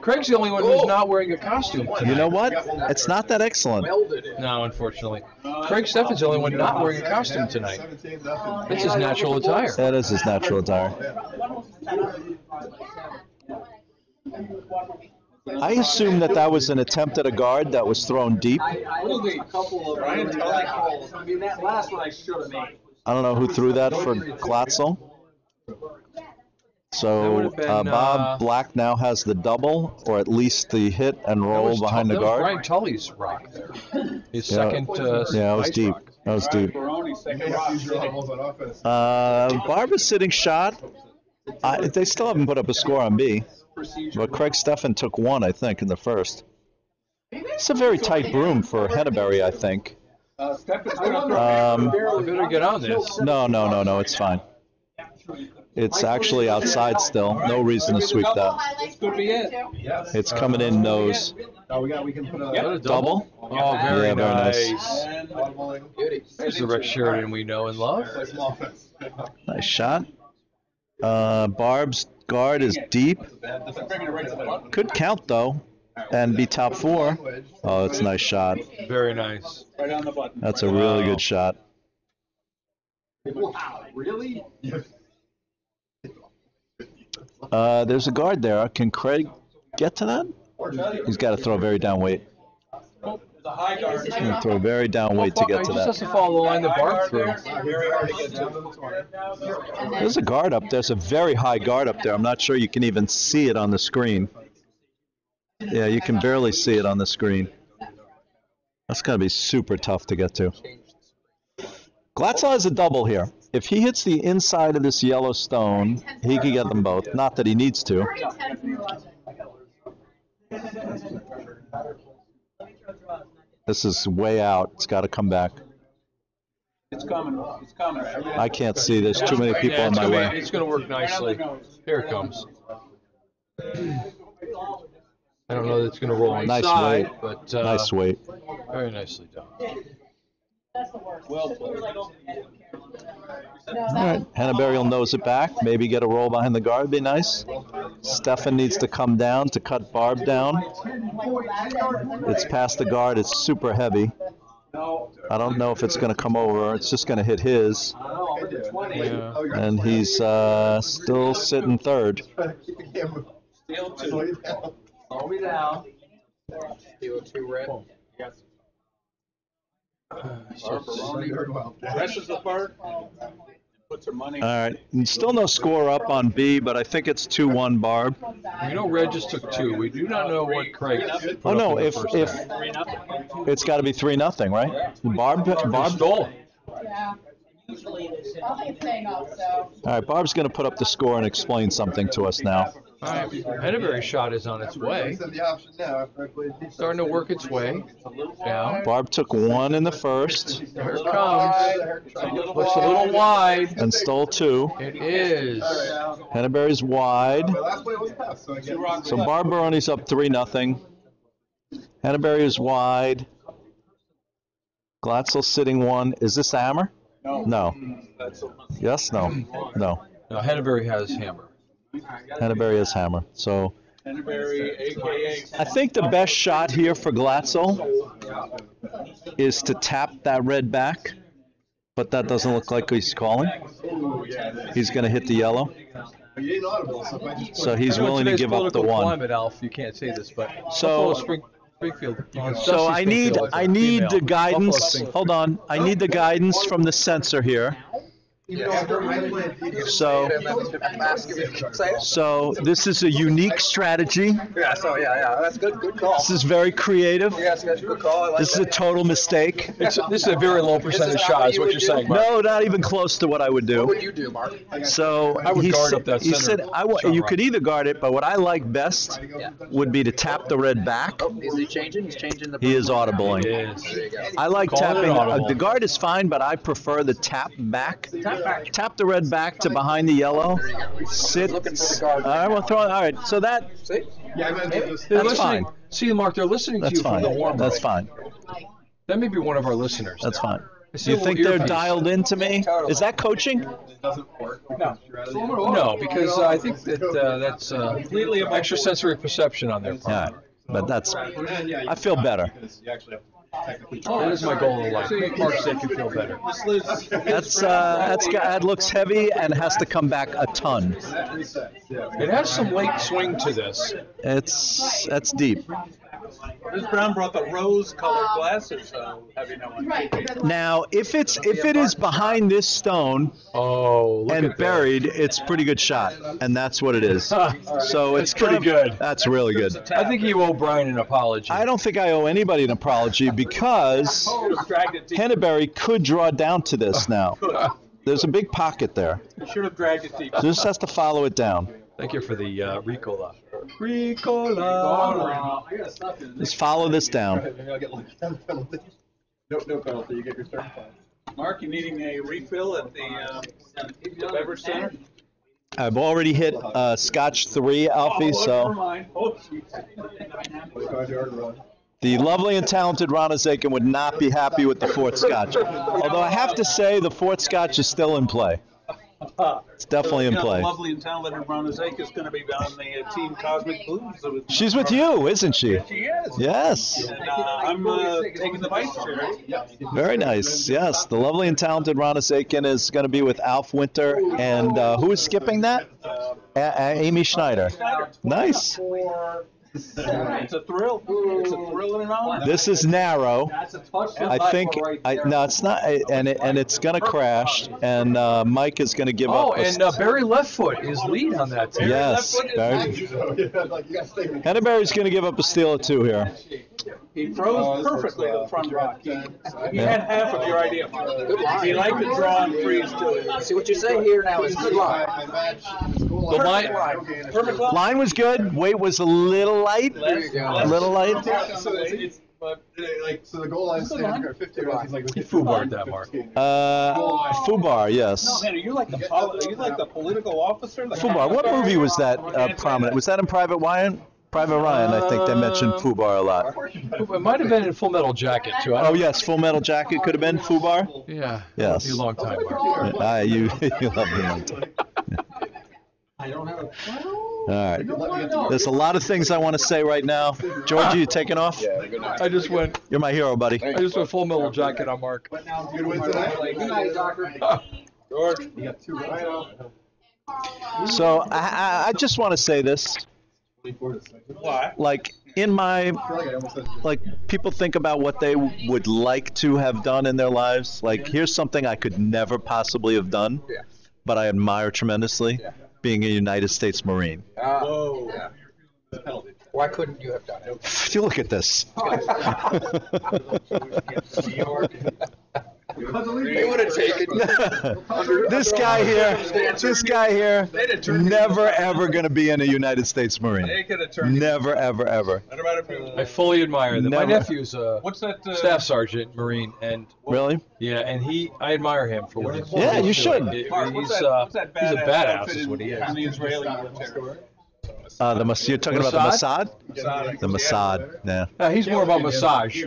Craig's the only one who's not wearing a costume tonight. You know what? It's not that excellent. No, unfortunately. Craig Steffen's the only one not wearing a costume tonight. It's his natural attire. That is his natural attire. I assume that was an attempt at a guard that was thrown deep. Ryan Tully calls. I mean, that last one I should have made. I don't know who threw that for Glatzel. That So would've been, Bob Black now has the double, or at least the hit and That roll was behind the that was guard. Ryan Tully's rock there. His Yeah. second Yeah, it was ice deep. rock. That was deep. Barb is sitting shot. They still haven't put up a score on B, but Craig Steffen took 1, I think, in the first. It's a very tight broom for Henneberry, I think. I better get on this. No, it's fine. It's actually outside still. No reason to sweep that. Could be it. It's coming in nose. We can put Is that a a double? Oh, very Yeah, very nice. nice. There's the Rick Sheridan we know and love. Nice shot. Barb's guard is deep. Could count, though, and be top 4. Oh, it's a nice shot. Very nice. That's a really good shot. Really? There's a guard there. Can Craig get to that? He's got to throw very down weight. He's going to throw very down weight to get to He just has that. to follow the line that Barb threw. There's a guard up there. There's a very high guard up there. I'm not sure you can even see it on the screen. Yeah, you can barely see it on the screen. That's going to be super tough to get to. Glatzel has a double here. If he hits the inside of this yellow stone, he could get them both. Not that he needs to. This is way out. It's got to come back. It's coming. It's coming. I can't see. There's too many people Yeah, in my way. it's going to work nicely. Here it comes. I don't know that it's going to roll Nice inside, weight. but Nice weight. very nicely done. Well played. All right, Henneberry will nose it back. Maybe get a roll behind the guard. Be nice. Steffen needs to come down to cut Barb down. It's past the guard. It's super heavy. I don't know if it's going to come over. It's just going to hit his. Yeah. And he's still sitting third. Steel 2. Slow me down. Steel 2 red. Dresses the part. Puts her money. All right. And still no score up on B, but I think it's 2-1 Barb. We know Red just took 2. We do not know what Craig put Oh up no, in the if first half. it's got to be 3-0, right? Barb Stole. Yeah. Usually it is. I think it's paying off, so. All right, Barb's going to put up the score and explain something to us now. All right, Henneberry shot is on its way. Starting to work its way down. Barb took 1 in the first Here it comes. Looks a little wide. and stole 2. It is. Henneberry's wide. So Barb Baroni's up 3-0. Henneberry is wide. Glatzel sitting 1. Is this a hammer? No. Yes? No. No. No, Henneberry has hammer. Henneberry has hammer. So Henneberry, a.k.a. I think the best shot here for Glatzel is to tap that red back, but that doesn't look like he's calling. He's going to hit the yellow. So he's willing to give up the 1. Climate, Alf, you can't say this, but So- Buffalo Springfield. So I need the guidance. Buffalo Hold on. I need the guidance from the censor here. So this is a unique strategy. Yeah, so yeah, that's good call. This is very creative. Yes, that's a good call. I like This is a total mistake. This is a very low percentage shot, is what you're saying, Mark. No, not even close to what I would do. What would you do, Mark? So I would he guard said, up that he center said, you shot could either guard it, but what I like best would be to tap the red back. Oh, is he changing? He's changing the. He is audibling. Yes. There you go. I like Call it tapping. audible. The guard is fine, but I prefer the tap back. Tap the red back to behind the yellow. Sit. Looking for the guard. All right, we'll throw it. All right, so that See? Yeah, I meant to just. They're That's listening. fine. See, Mark, they're listening to that's you from fine. the warm That's room. fine. That may be one of our listeners. That's fine. I see You a think little they're earpiece. dialed into me? Is that coaching? It doesn't work. No, because I think that that's completely extrasensory perception on their All part. right, but that's. I feel better. That is my goal in life. Make Mark say you feel better. That looks heavy and has to come back a ton. It has some late swing to this. That's deep. Ms. Brown brought the rose-colored glasses, so have you no idea? Now, if it is behind this stone Oh, look and at buried, it's a pretty good shot, and that's what it is. So it's pretty kind of- good. That's really good. that. I think you owe Brian an apology. I don't think I owe anybody an apology because Should have dragged it deep. Henneberry could draw down to this now. There's a big pocket there. You should have dragged it deep. Just has to follow it down. Thank you for the Ricola. Just follow this down. I'll get like 10 penalties. No penalty. You get your start time. Mark, you needing a refill at the beverage center? I've already hit Scotch 3, Alfie, Never so mind. Oh, geez. 25-yard run. the lovely and talented Ron Azakin would not be happy with the fourth Scotch. Although I have to say the fourth Scotch is still in play. It's definitely in You know, play. the lovely and talented Rhonda Zake is going to be on the Team Cosmic Blues. So She's with you, isn't she? she is. Yes. And I'm taking the vice chair. Very nice. Yes. The lovely and talented Ron Azakin is going to be with Alf Winter. And who is skipping that? Amy Schneider. Nice. It's a thrill. It's a thrill and an honor. This is narrow. I think. No, it's not. And it's going to crash. And Mike is going to give Oh, up. and Barry Leftfoot is lead on that team. Yes. Barry. Henneberry's going to give up a steal or two here. He throws perfectly to the front rock. He had half of your idea. He liked to draw and freeze too. See what you say here now is good line. The line, Perfect line. Line was good. Weight was a little light. There you go. A little light. So the goal line stands at 50 yards. He's like, he foobarred that, Mark. Fubar, yes. Man, are you like the political officer? Fubar. What movie was that prominent? Was that in Private Ryan? Private Ryan, I think they mentioned Fubar a lot. It might have been in Full Metal Jacket, too. I Oh, don't- yes, Full Metal Jacket could have been Fubar. Yeah. Yes. It'll be a long time, Mark. You love the All right. There's a lot of things I want to say right now. Georgie, you taking off? I just went You're my hero, buddy. Full Metal Jacket on Mark. good win tonight. Good night, doctor. George. You got 2 right. So I just want to say this. 24 to 6. Why? Like, in my I feel like I almost said like people think about what they would like to have done in their lives. Like, here's something I could never possibly have done, Yeah. but I admire tremendously, being a United States Marine. Whoa. the penalty. Why couldn't you have done it? You look at this. They would have taken This guy here, never ever going to be in a United States Marine. They could have turned. Never, ever, ever. What about if I fully admire that. My Never. nephew's a What's that? staff sergeant, Marine, and Really? yeah, and I admire him for what he's doing. Yeah, you should. Mark, He's what's a that badass, outfit is what he in is. the Israeli military? You're talking about the Mossad? Mossad. The Mossad, yeah. He's more about massage.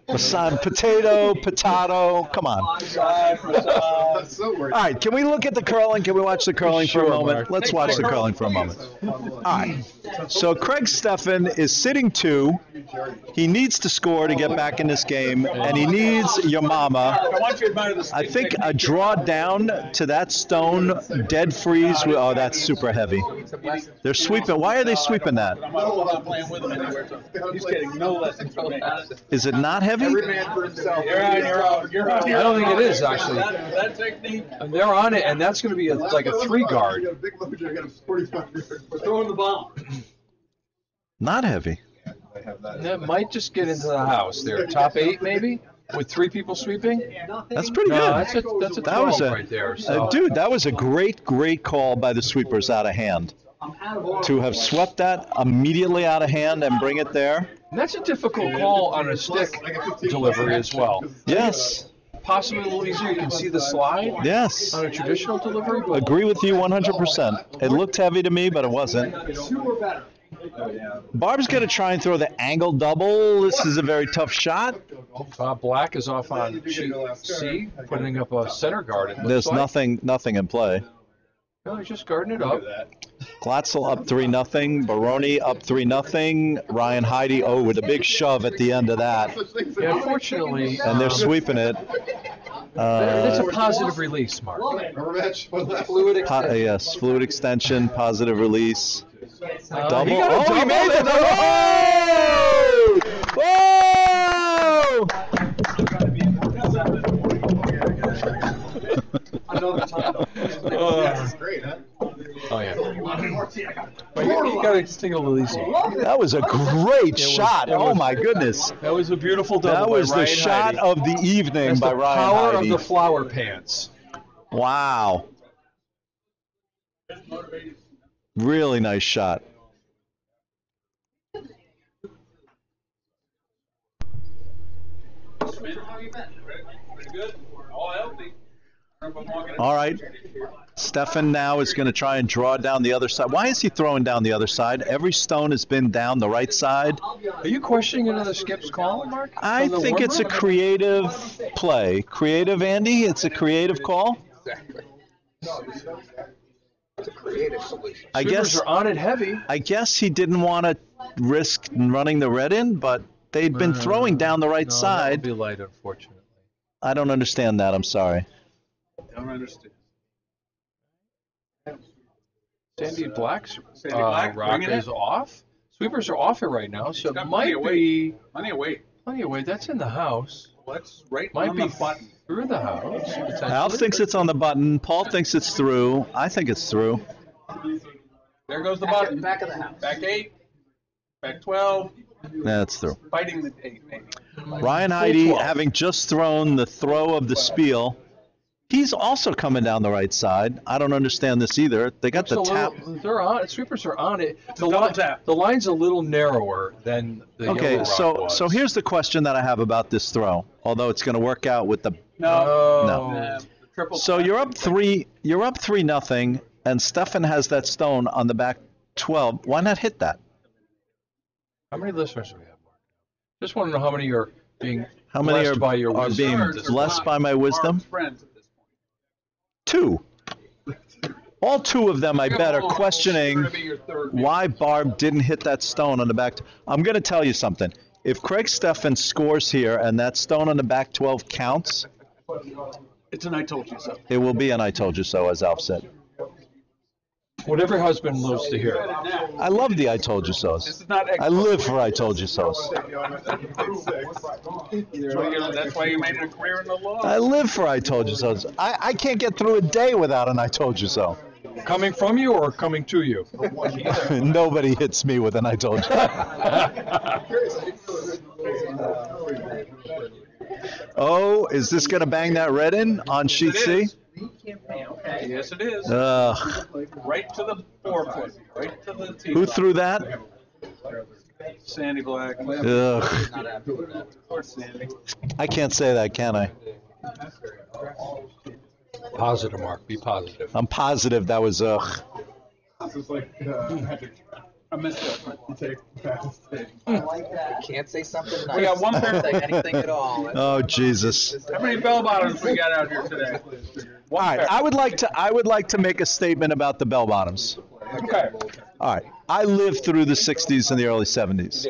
Mossad, potato, come on. That's so weird. All right, can we look at the curling? Can we watch the curling for a Sure, moment? Mark. Let's watch the curling for a moment. All right. So Craig Steffen is sitting 2, He needs to score to get back in this game, and he needs your mama. I want you to admire this. I think a draw down to that stone, dead freeze. Oh, that's super heavy. They're sweeping. Why are they sweeping that? I'm not playing with him anywhere, so he's getting no lessons from me. Is it not heavy? Every man for himself. You're out. You're out. I don't think it is, actually. That technique. And they're on it, and that's going to be like a 3-guard. You got a big load, you got a 45 yards. We're throwing the bomb. Not heavy. And that might just get into the house there. Top 8, maybe, with 3 people sweeping. That's pretty No, good. that's a That was 12 a right there. So. dude. That was a great call by the sweepers out of hand. To have swept that immediately out of hand and bring it there. And that's a difficult call on a stick delivery as well. Yes. Possibly a little easier. You can see the slide Yes. on a traditional delivery. But Agree with you 100%. It looked heavy to me, but it wasn't. Barb's going to try and throw the angle double. This is a very tough shot. Black is off on sheet C, putting up a center guard. It looks There's like. nothing in play. No, he's just guarding it up. Glatzel up 3-0. Baroni up 3-0. Ryan Heidi, with a big shove at the end of that. Yeah, unfortunately, And they're sweeping it. it's a positive release, Mark. Yes, fluid extension, positive release. Double. He got a He double made it! Whoa! Great, huh? Oh, yeah. But you got to take a little easy. That was a great shot. it was- My goodness. That was a beautiful double. That was by the Ryan shot Heidi. of the evening That's by the Ryan power Heidi. of the flower pants. Wow. Really nice shot. All right. Stefan now is going to try and draw down the other side. Why is he throwing down the other side? Every stone has been down the right side. Are you questioning another skip's call, Mark? I From the think it's a warm-up? creative play. Creative, Andy? It's a creative call? Exactly. It's a creative solution. I Sweepers guess are on it heavy. I guess he didn't want to risk running the red in, but they'd been throwing down the right No, side. that'll be light, unfortunately. I don't understand that. I'm sorry. Don't understand. Sandy Black's Sandy Black, rock bringing it. is off. Sweepers are off it right now, so it Got might plenty of weight. be Plenty of weight. plenty of weight. That's in the house. Let's right Might on be the button. through the house. Al potentially. thinks it's on the button. Paul thinks it's through. I think it's through. There goes the button. Back of the house. Back 8. Back 12. Yeah, it's through. Fighting the 8, maybe. Ryan Heidi, 12. having just thrown the throw of the spiel, he's also coming down the right side. I don't understand this either. They got the Looks a tap. little- They're on. Sweepers are on it. The, double tap. the line's a little narrower than the Okay, yellow rock was. so here's the question that I have about this throw. Although it's going to work out with the No. No. Triple. So you're up 3-0, and Stefan has that stone on the back 12. Why not hit that? How many listeners do we have, Mark? Just want to know how many are being How many blessed by your are wisdom being at this blessed by my wisdom? Friends at this point. 2. All 2 of them, I bet, are Oh, questioning gonna be your third. why Barb didn't hit that stone on the back. I'm going to tell you something. If Craig Stefan scores here and that stone on the back 12 counts, It's an I told you so. it will be an I told you so, as Alf said. What every husband loves to hear. I love the I told you so's. This is not. I live for I told you so's. That's why you made a career in the law. I live for I told you so's. I can't get through a day without an I told you so. Coming from you or coming to you? Nobody hits me with an I told you. Oh, is this going to bang that red in on sheet It C? is. Yes, it is. Ugh. Right to the 4 foot. Right to the tee. Who threw that? Sandy Black. Ugh. Poor Sandy. I can't say that, can I? Positive, Mark. Be positive. I'm positive that was ugh. This is like, I missed it. Can't say something nice. We got one pair. Say anything at all. Oh Jesus! How many bell bottoms we got out here today? All right, I would like to make a statement about the bell bottoms. Okay. All right, I lived through the '60s and the early '70s.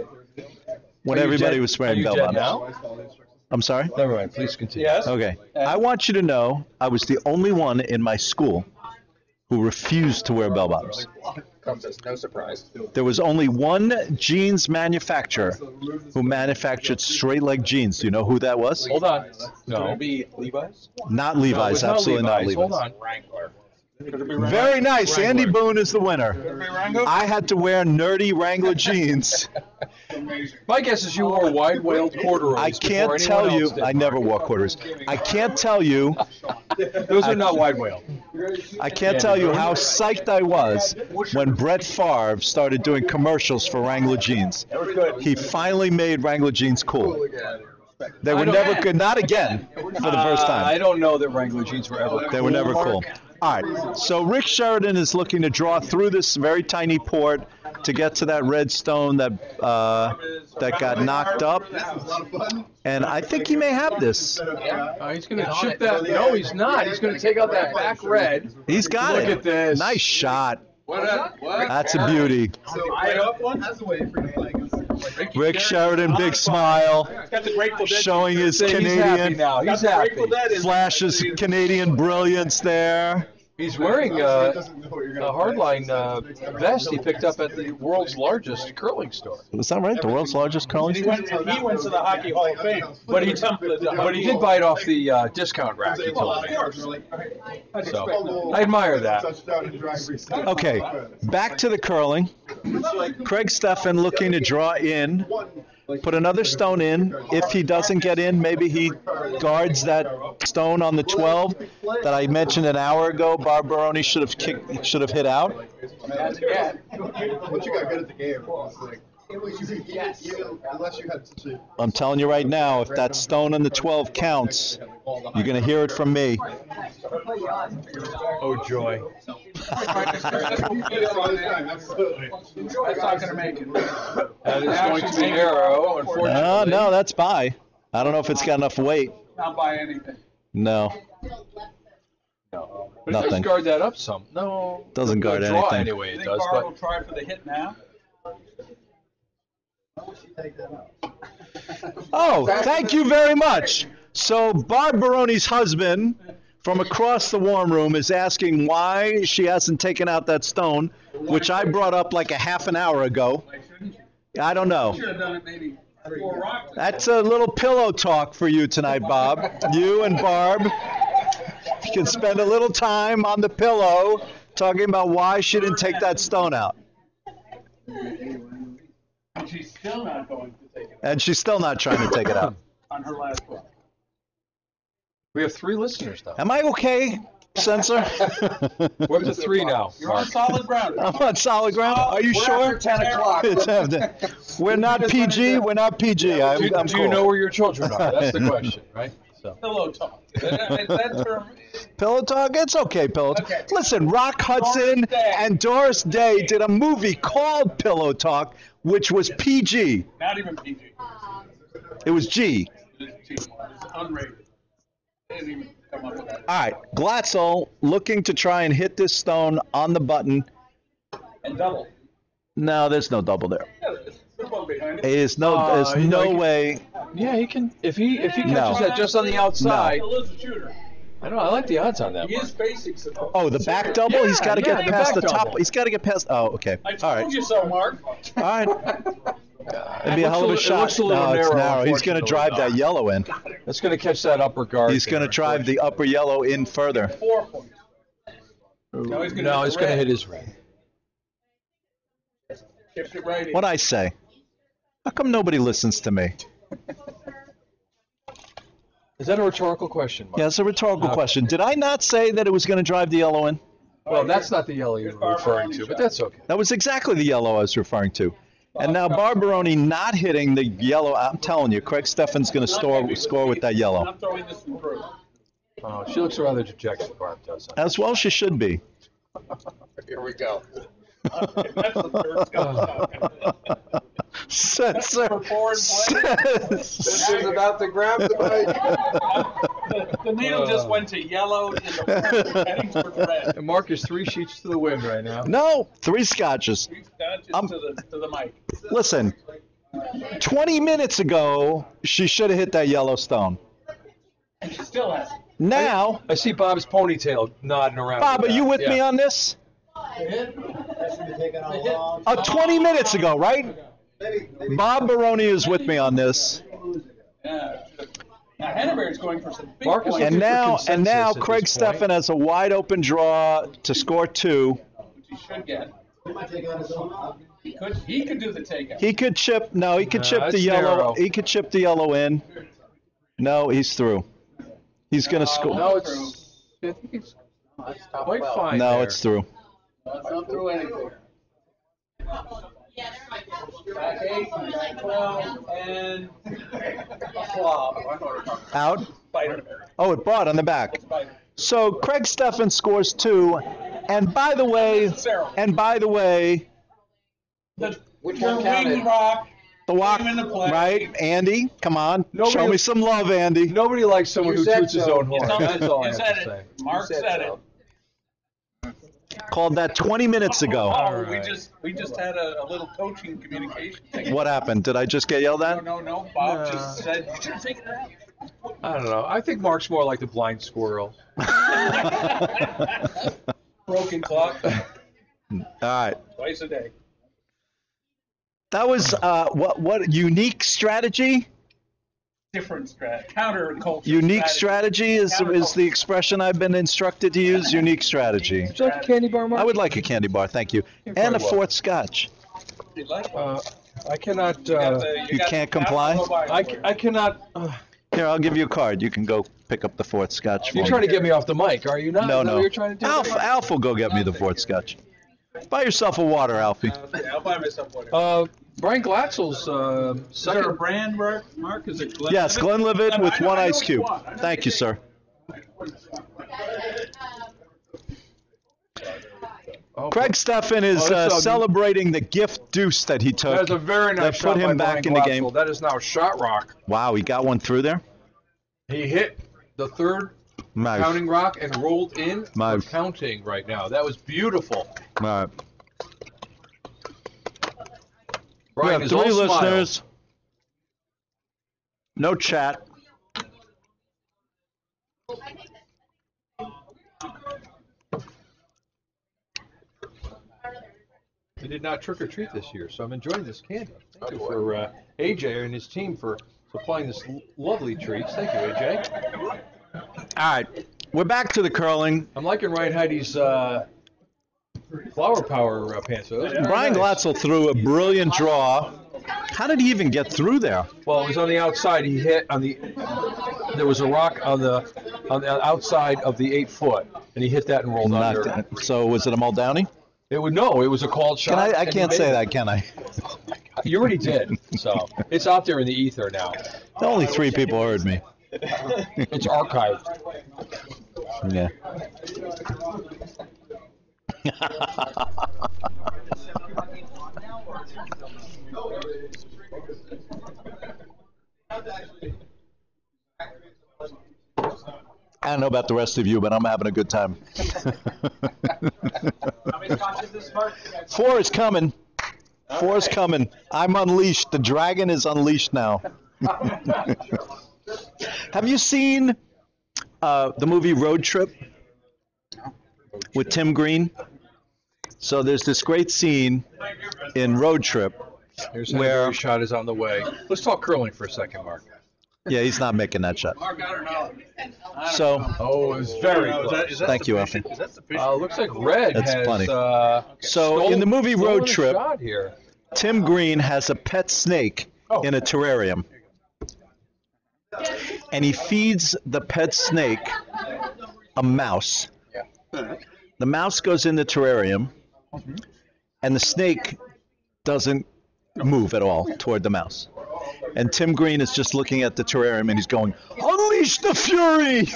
when Are you everybody dead- was are wearing you bell dead bottoms. now? I'm sorry? Never mind. Please continue. Yes? Okay. I want you to know I was the only one in my school who refused to wear bell bottoms. Comes as no surprise. There was only one jeans manufacturer who manufactured straight leg jeans. Do you know who that was? Hold on. Could No. it be Levi's? Not No, it Levi's. was not Absolutely not Levi's. Levi's. Hold on. Wrangler. Very nice. Andy Boone is the winner. Wrangler? I had to wear nerdy Wrangler jeans. My guess is you wore wide-wailed corduroys. I can't before tell anyone you. else did. I never wore quarters. I can't tell you. Those are not wide-wailed. I can't tell you how psyched I was when Brett Favre started doing commercials for Wrangler jeans. He finally made Wrangler jeans cool. They were never good. Not again for the first time. I don't know that Wrangler jeans were ever. They were never cool. All right. So Rick Sheridan is looking to draw through this very tiny port to get to that red stone that that got knocked up, and I think he may have this. He's going to chip that. No, he's not. He's going to take out that back red. He's got Look it. at this. Nice shot. What? That's a beauty. That's the way for Rick Sheridan, big smile, Got the Grateful Dead. showing his He's happy Canadian now. Got He's the happy. Grateful Dead in. flashes, Canadian brilliance there. He's wearing a hardline vest he picked up at the world's largest curling store. Was that right? The world's largest curling He store? went to the Hockey Hall of Fame. But he did buy it off the discount rack. He told me. So I admire that. Okay, back to the curling. Craig Steffen looking to draw in, put another stone in. If he doesn't get in, maybe he guards that stone on the 12 that I mentioned an hour ago. Barbaroni should have hit out. Once you got good at the game, it's like, unless you had such a I'm telling you right now, if that stone on the 12 counts, you're going to hear it from me. Oh joy! absolutely. That's not going to make it. That is going to be narrow, unfortunately. No, that's by. I don't know if it's got enough weight. Not buy anything. No, But it does nothing. guard that up some. No, Doesn't guard the draw anything. Anyway, it Think does. Barr will But try for the hit now. Oh, thank you very much. So Barbaroni's husband from across the warm room is asking why she hasn't taken out that stone, which I brought up like a half an hour ago. I don't know. Should have done it maybe 4 rocks. That's a little pillow talk for you tonight, Bob. You and Barb can spend a little time on the pillow talking about why she didn't take that stone out. And she's still not going to take it And she's still not trying to take it out. on her last one. we have 3 listeners now. Am I okay, censor? We're up to 3 now. You're on Mark. solid ground. I'm on solid ground. Are you sure? 10 o'clock. It's after. We're not PG. We're not PG. I'm Do you cool. know where your children are? That's the question, right? So. Pillow talk. That term, Pillow talk? It's okay, Pillow Talk. Okay. Listen, Rock Hudson Doris Day. and Doris Day did a movie called Pillow Talk, which was PG. not even PG. It was G. It's unrated. They didn't even come up with that. All right, Glatzel looking to try and hit this stone on the button. And double. No, there's no double there. Yeah, there's one behind it. There's no you know, way. Yeah, he can. If he catches No. that just on the outside, Still is a shooter. I don't know. I like the odds on that. He Mark. is facing some. Oh, the back double? He's got to Yeah, get the past back the top. double. He's got to get past. Oh, okay. I All told right. you so, Mark. All right. It'd be a It hell of a looks shot. a little No, it's narrow, narrow. He's going to drive unfortunately. that yellow in. That's going to catch that upper guard. He's going to there, drive the upper yellow in further. 4 points. No, he's No, he's going to hit his red. Shift it right in. What'd I say? How come nobody listens to me? Is that a rhetorical question, Mark? Yeah, it's a rhetorical Okay. question. Did I not say that it was going to drive the yellow in? Well, that's not the yellow you're referring to, but that's okay. That was exactly the yellow I was referring to. And now Barbaroni not hitting the yellow. I'm telling you, Craig Steffen's going to score with that yellow. I'm throwing this in through. Oh, she looks rather dejected, Barb does. As well she should be. Here we go. That's the third Scott. Censor. For 4 and play. This is about to grab the mic. The needle just went to yellow in the heading towards red. And Mark is 3 sheets to the wind right now. No, 3 scotches. We've got it I'm- to the mic. Listen, 20 minutes ago, she should have hit that Yellowstone. And she still hasn't. Now, I see Bob's ponytail nodding around. Bob, are you with me on this? 20 minutes ago, right? Bob Baroni is with me on this. Yeah. Now Henneberry's going for some big Marcus points. And now, consensus at Craig this point. Steffen has a wide open draw to score 2. Which he should get. He could do the takeout. He could chip. No, he could chip the it's yellow. narrow. He could chip the yellow in. No, he's through. He's gonna score. No, it's. I think it's quite fine. No, there. it's through. That's not through anything. Back 8, back 12, and a flop. Out. Spider. Oh, it brought on the back. So Craig Steffen scores 2, and by the way, Which Your one counted? wing rock. the walk, Came into play. right? Andy, come on, Nobody- show me some love, Andy. Nobody likes someone You who said toots his so. own horn. You That's all I you have said to it. say. Mark You said said so. it. Called that 20 minutes ago. Oh, right. we just had a little coaching communication thing. What happened? Did I just get yelled at? No. Bob just said you should take it out. I don't know. I think Mark's more like the blind squirrel. Broken clock All right. twice a day. That was what unique strategy? Different strategy. Counter culture. Unique strategy is the expression I've been instructed to use. Unique strategy. Would you like a candy bar, Mark? I would like a candy bar, thank you, and a very welcome. fourth scotch. You like it? I cannot. You got can't the comply? apple by it. I cannot. Here, I'll give you a card. You can go pick up the fourth scotch. for You're me. try to get me off the mic, are you not? No, Is that no. what you're trying to do? Alf will go get me the fourth scotch. Buy yourself a water, Alfie. I'll buy myself one. Brian Glatzel's Is there a second. brand, Mark? Is it Glenlivet? Yes, Glenlivet with I know one ice what you cube. want. I know Thank you, sir. Oh, Craig Steffen is that's a- celebrating the gift deuce that he took. That is a very nice that put shot him by back Brian in the Glatzel. game. That is now shot rock. Wow, he got one through there. He hit the third Nice. counting rock and rolled in. Nice. For counting right now. That was beautiful. All right. We Brian have is 3 all smile. listeners. No chat. He did not trick or treat this year, so I'm enjoying this candy. Thank you for AJ and his team for supplying this lovely treats. Thank you, AJ. All right, we're back to the curling. I'm liking Ryan Heidi's flower power pants. Those are very Brian nice. Glatzel threw a brilliant draw. How did he even get through there? Well, it was on the outside. He hit on the. There was a rock on the outside of the 8 foot, and he hit that and rolled under. So was it a Muldowney? It would no. It was a called shot. I and he can't made say it. that, can I? You already did. So it's out there in the ether now. Only 3 people heard me. It's archived. Yeah. I don't know about the rest of you, but I'm having a good time. How many scotches is this, Mark? 4 is coming. 4 is coming. I'm unleashed. The dragon is unleashed now. Have you seen the movie Road Trip with Tim Green? So there's this great scene in Road Trip. Here's Where- where shot is on the way. Let's talk curling for a second, Mark. Yeah, he's not making that shot. Mark, I don't know. So Oh, it was very Is close. that Thank you, sufficient? Alfie. Is that sufficient? Looks like Red That's has. plenty. So So in the movie Road Trip, shot here. Tim Green has a pet snake in a terrarium. And he feeds the pet snake a mouse. The mouse goes in the terrarium, and the snake doesn't move at all toward the mouse. And Tim Green is just looking at the terrarium and he's going, "Unleash the fury!"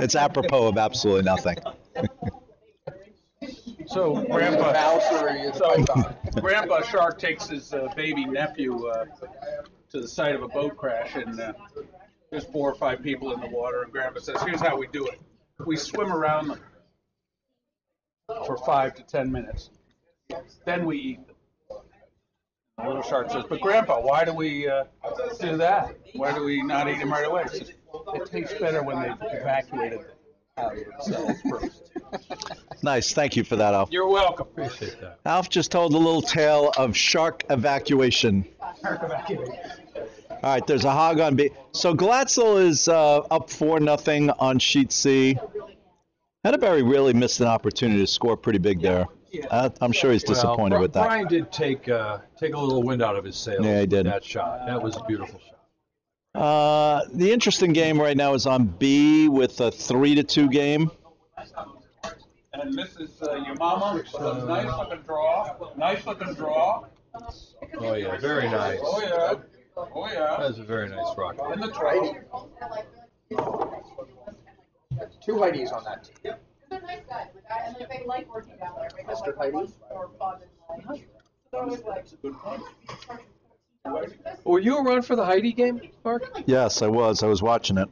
It's apropos of absolutely nothing. So Grandpa, Mousery is python. Grandpa Shark takes his baby nephew to the site of a boat crash, and there's 4 or 5 people in the water, and Grandpa says, "Here's how we do it: we swim around them for 5 to 10 minutes, then we eat them. The little shark says, "But Grandpa, why do we do that? Why do we not eat them right away?" He says, "It tastes better when they've evacuated them out of themselves first." Nice. Thank you for that, Alf. You're welcome. Appreciate that. Alf just told a little tale of shark evacuation. All right, there's a hog on B. So Glatzel is up 4-0 on sheet C. Henneberry really missed an opportunity to score pretty big there. I'm sure he's disappointed with that. Brian did take a little wind out of his sails. Yeah, he did. With that shot. That was a beautiful shot. The interesting game right now is on B with a 3-2 game. And this is your mama. Nice looking draw. Nice looking draw. Oh yeah, very nice. Oh yeah. Oh yeah. That's a very nice rock. And the draw. 2 Heidi's on that team. They're nice guys. And they like working down there. Mr. Heidi? Or fun and like. They're always like. Were you around for the Heidi game, Mark? Yes, I was. I was watching it.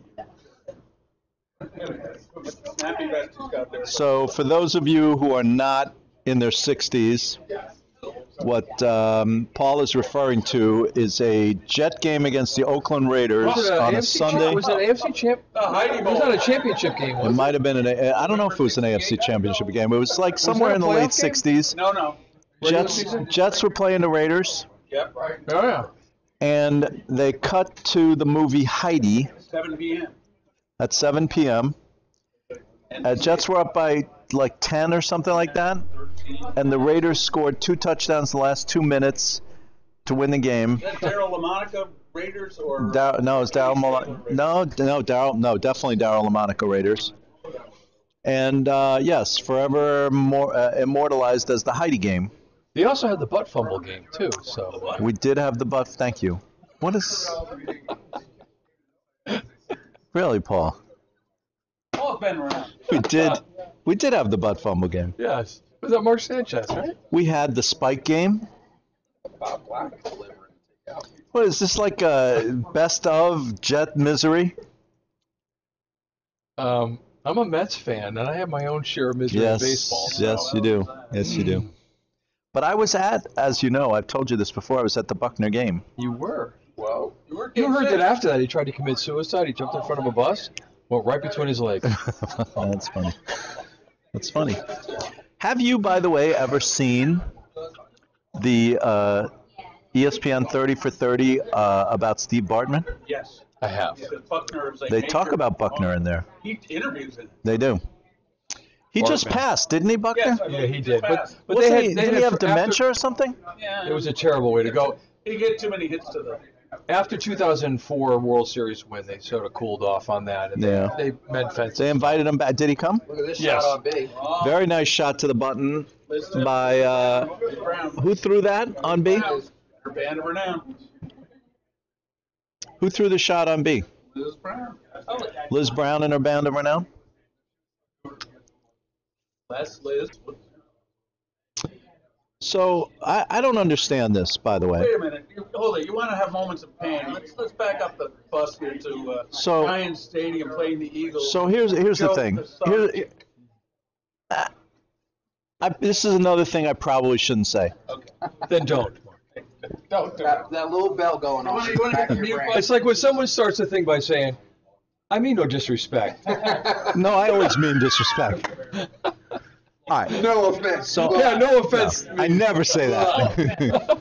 Snappy Besty's got there. So for those of you who are not in their 60s, what Paul is referring to is a Jet game against the Oakland Raiders Was it an on a AFC Sunday. Was it an AFC champ? Heidi It was not a championship game, It was it? might have been I don't know if it was an AFC Championship game. It was like somewhere that in a the late playoff game? 60s. No. Jets were playing the Raiders, Yep. Oh yeah. and they cut to the movie Heidi 7 p.m. at 7 p.m. Jets were up by like 10 or something like that, and the Raiders scored 2 touchdowns the last 2 minutes to win the game. Is that Daryl LaMonica Raiders or? No, it's Daryl. No, definitely Daryl LaMonica Raiders. And yes, forever immortalized as the Heidi game. They also had the butt fumble game too. So We did have the butt. Thank you. What is? Really, Paul? Oh, been around. We did have the butt fumble game. yes, was that Mark Sanchez, right? We had the spike game. Bob Black is delivering takeout. What is this, like a best of Jet misery? I'm a Mets fan, and I have my own share of misery in baseball. Yes, you do. Yes, you do. But I was as you know, I've told you this before, I was at the Buckner game. You were. Whoa. You heard that after that he tried to commit suicide. He jumped in front of a bus, went right between his legs. That's funny. That's funny. Have you, by the way, ever seen the ESPN 30 for 30 about Steve Bartman? Yes. I have. Because Buckner is a They major- talk about Buckner in there. He interviews it. They do. He just Bartman. passed, didn't he, Buckner? Yes, Yeah, he did. But Wasn't they didn't had he have after- dementia or something? Yeah. It was a terrible way to go. He get too many hits to the. After 2004 World Series win, they sort of cooled off on that, and Yeah. they meant fences. They invited him back. Did he come? Look at this Yes. shot on B. Very nice shot to the button Liz by Brown. who threw that on B? Her band of renown. Who threw the shot on B? Liz Brown. Liz Brown and her band of renown? Liz. So I don't understand this, by the way. Wait a minute. Hold it. You want to have moments of pain. Let's back up the bus here to So- Giants Stadium playing the Eagles. So here's the Joe thing. Pisarcik. This is another thing I probably shouldn't say. Okay. Then don't. Don't do it. That little bell going on. You wanna Back get in the your mute brain. It's like when someone starts a thing by saying, "I mean no disrespect." No, I always mean disrespect. All right. No offense. So Yeah, no offense. I never say that.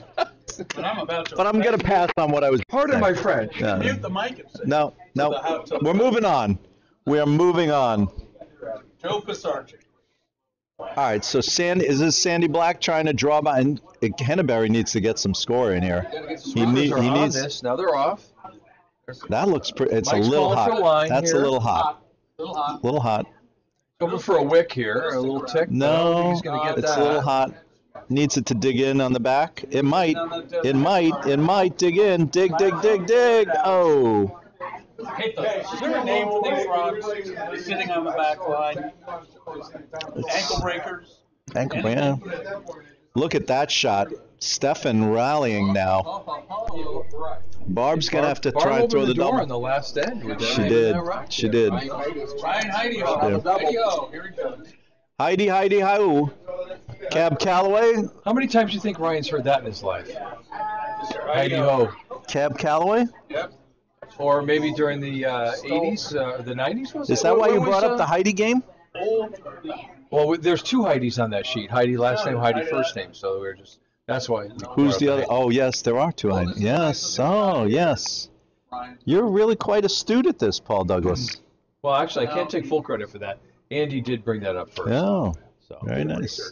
But I'm about to. But I'm gonna pass on what I was. Pardon my French. Yeah. Mute the mic and say. No. We're moving on. We are moving on. Joe Pisarcik. All right. So is this Sandy Black trying to draw by? And Henneberry needs to get some score in here. He Runners are on needs. this. Now they're off. That looks pretty. It's Mike's a little calling for hot. line That's here. a little hot. Little hot. Little hot. Going for a wick here, a little tick. but I don't think No, he's gonna get it's that. a little hot. Needs it to dig in on the back. It might. It might dig in. Dig. Oh. Is there a name for these frogs sitting on the back line? Ankle breakers. Ankle, yeah. Look at that shot. Stefan rallying now. Barb's going to have to Barb try and throw opened the door double. on the last end. With that. She did. That rock She there. did. Ryan Heidi. Yeah. Heidi-ho. Here he goes. Heidi, ho. Cab Calloway. How many times do you think Ryan's heard that in his life? Heidi ho. Cab Calloway. Yep. Or maybe during the 80s, the 90s, was it? Is that why you When brought was, up the Heidi game? Well, there's two Heidis on that sheet. Heidi last name, Heidi first name. So we're just, that's why. Who's the other? Oh, yes, there are two Heidi. Yes. Oh, yes. You're really quite astute at this, Paul Douglas. Well, actually, I can't take full credit for that. Andy did bring that up first. Oh, So. very nice.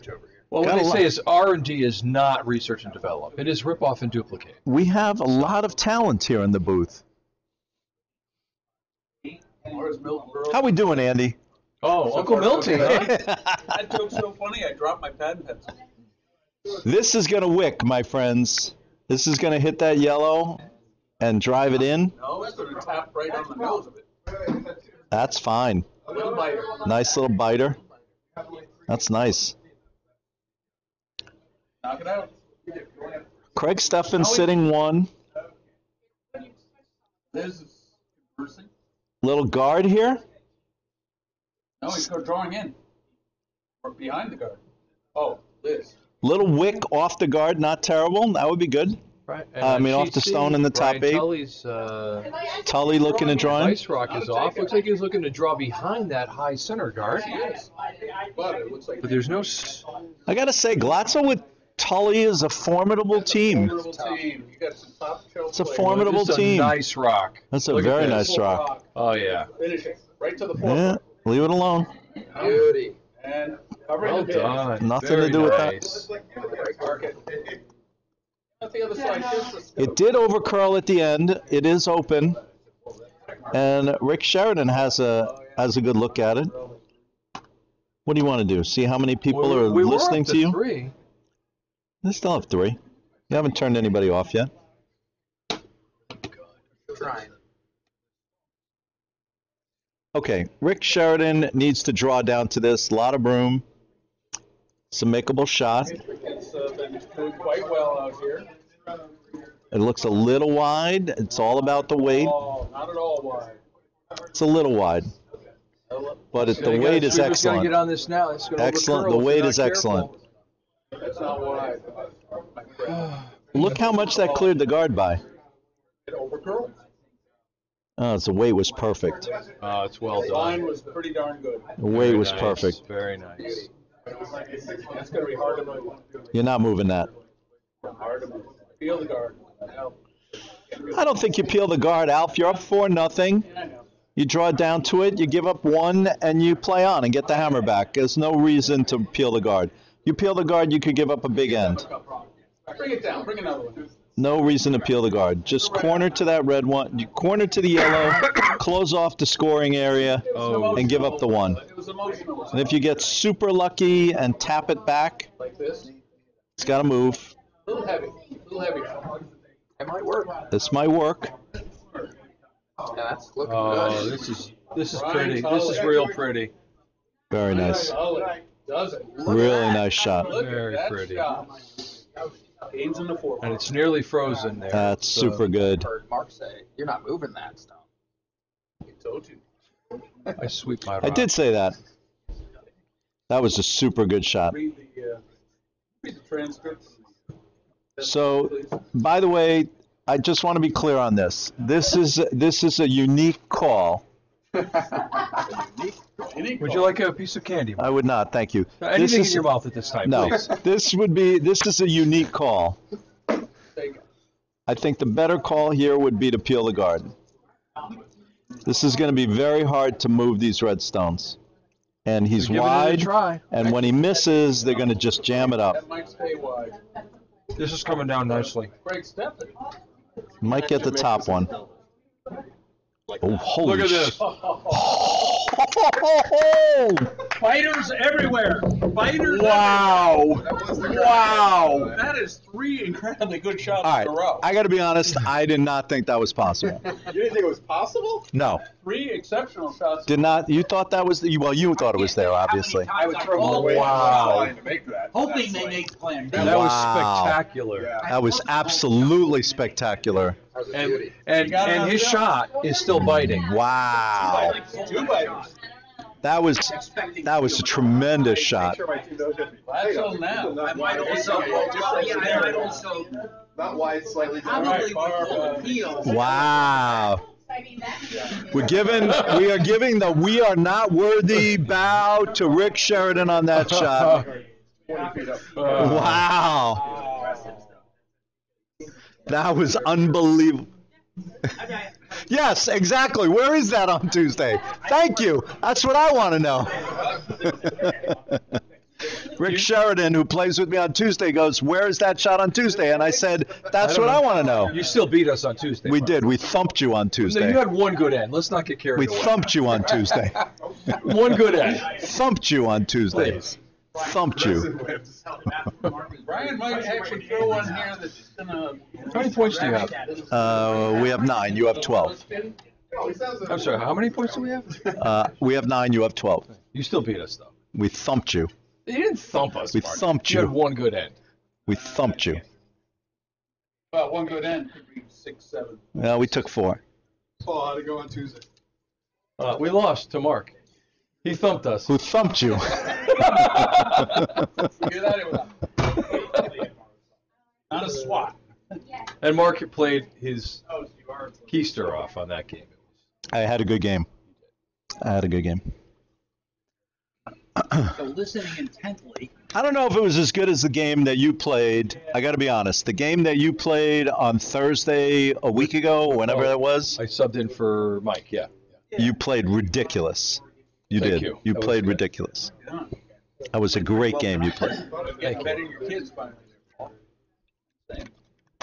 Well, what Got a they lot. say is R&D is not research and develop. It is rip off and duplicate. We have a lot of talent here in the booth. How we doing, Andy? Oh, Uncle Milty, huh? That joke's so funny, I dropped my pad and pencil. This is going to wick, my friends. This is going to hit that yellow and drive it in. No, it's going to tap right on the nose of it. That's fine. A little biter. Nice little biter. That's nice. Knock it out. Craig Steffen sitting one. Liz is conversing. Little guard here. No, he's drawing in. Or behind the guard. Oh, Liz. Little wick off the guard, not terrible. That would be good. Right. I mean, off the stone in the top Brian eight. Tully's Tully looking to draw in. Ice Rock is off. Looks like he's looking to draw behind that high center guard. But it looks like But there's no. I got to say, Glatzel with Tully is a formidable team. formidable team. You got some top shelf It's a players. formidable This is team. a nice rock. That's a Look at very this. nice rock. Oh yeah. Finishing. Right to the Yeah, forefront. leave it alone. Beauty. And covering Well the pin. done. Nothing Very to do with that. nice. Mark it. At the other side, just It did overcurl at the end. It is open, and Rick Sheridan has a good look at it. What do you want to do? See how many people are We were listening up to you? 3. They still have 3. You haven't turned anybody off yet. Trying. Okay, Rick Sheridan needs to draw down to this. A lot of room. It's a makeable shot. It's been doing quite well out here. It looks a little wide. It's all about the weight. Oh, not at all wide. It's a little wide, but the weight is We're just gonna excellent. get on this now. It's gonna Excellent. overcurl The if weight you're is not excellent. careful. That's not wide. Look how much that cleared the guard by. It overcurled. Oh, the weight was perfect. Oh, it's well The line done. was pretty darn good. The weight Very was nice, perfect. Very nice. It's going to be hard to move. You're not moving that. Hard to move. Feel the guard. I don't think you peel the guard, Alf. You're up 4-0. I know. You draw down to it, you give up 1, and you play on and get the hammer back. There's no reason to peel the guard. You peel the guard, you could give up a big end. Bring it down. Bring another one. No reason to peel the guard. Just corner to that red one. You corner to the yellow, close off the scoring area, and give up the 1. It was emotional. And if you get super lucky and tap it back, Like this. it's got to move. A little heavy. A little heavy. It might work. This might work. Yeah, that's looking Oh, good. this is pretty. This is real pretty. Very nice. Does it? Really nice shot. Look Very at that pretty. shot. Gains in the forefront. And it's nearly frozen there. That's So- super good. Heard Mark say, "You're not moving that stone." He told you. I sweep my rock. I did say that. That was a super good shot. Read the transcript. So, by the way, I just want to be clear on this. This is a unique call. Would you like a piece of candy? I would not, thank you. This Anything in is your mouth at this time, no. please. This is a unique call. I think the better call here would be to peel the guard. This is going to be very hard to move these red stones. And he's We're giving it a wide, try. and when he misses, they're going to just jam it up. That might stay wide. This is coming down nicely. Craig Steffen. Might get the top one. Oh, holy Look at this. Fighters everywhere. Fighters Wow. Wow. That is 3 incredibly good shots All right, in a row. I got to be honest, I did not think that was possible. You didn't think it was possible? No, 3 exceptional shots. did not. You thought that was, well, you thought it was there, obviously. I would throw All the way Wow. to make that. hoping they make the plan. That was Wow. spectacular. Yeah. That was absolutely spectacular. That was a And beauty. and his shot is still biting. Wow. 2 biters. That was a tremendous shot. Glatzel now. I might also Not wide, slightly down. probably will appeal. Wow. We are giving the "we are not worthy" bow to Rick Sheridan on that shot. 20 feet up. Wow. That was unbelievable. Yes, exactly. Where is that on Tuesday? Thank you. That's what I want to know. Rick Sheridan, who plays with me on Tuesday, goes, "Where is that shot on Tuesday?" And I said, "That's what I want to know." You still beat us on Tuesday. We Mark. did. We thumped you on No, Tuesday. you had one good end. Let's not get carried We away. thumped you on Tuesday. One good end. Thumped you on Tuesday. Please. Thumped you. Brian might actually throw one here that's gonna. How many points do you have? We have 9. You have 12. Oh, he sounds I'm sorry, how many points do we have? We have 9. You have 12. You still beat us, though. We thumped you. You didn't thump us, We Mark. thumped You you. had one good end. We thumped you. Well, one good end could be 6, 7. No, we took 4. Oh, how'd it go on Tuesday? We lost to Mark. He thumped us. Who thumped you? Get out of here. Not a swat. And Mark played his keister off on that game. I had a good game. I had a good game. So listening intently. I don't know if it was as good as the game that you played. I got to be honest. The game that you played on Thursday a week ago, whenever that was, I subbed in for Mike, yeah. you played ridiculous. You Thank did. you. You That was played good. ridiculous. That was a great game you played. Thank you. Betting your kids finally.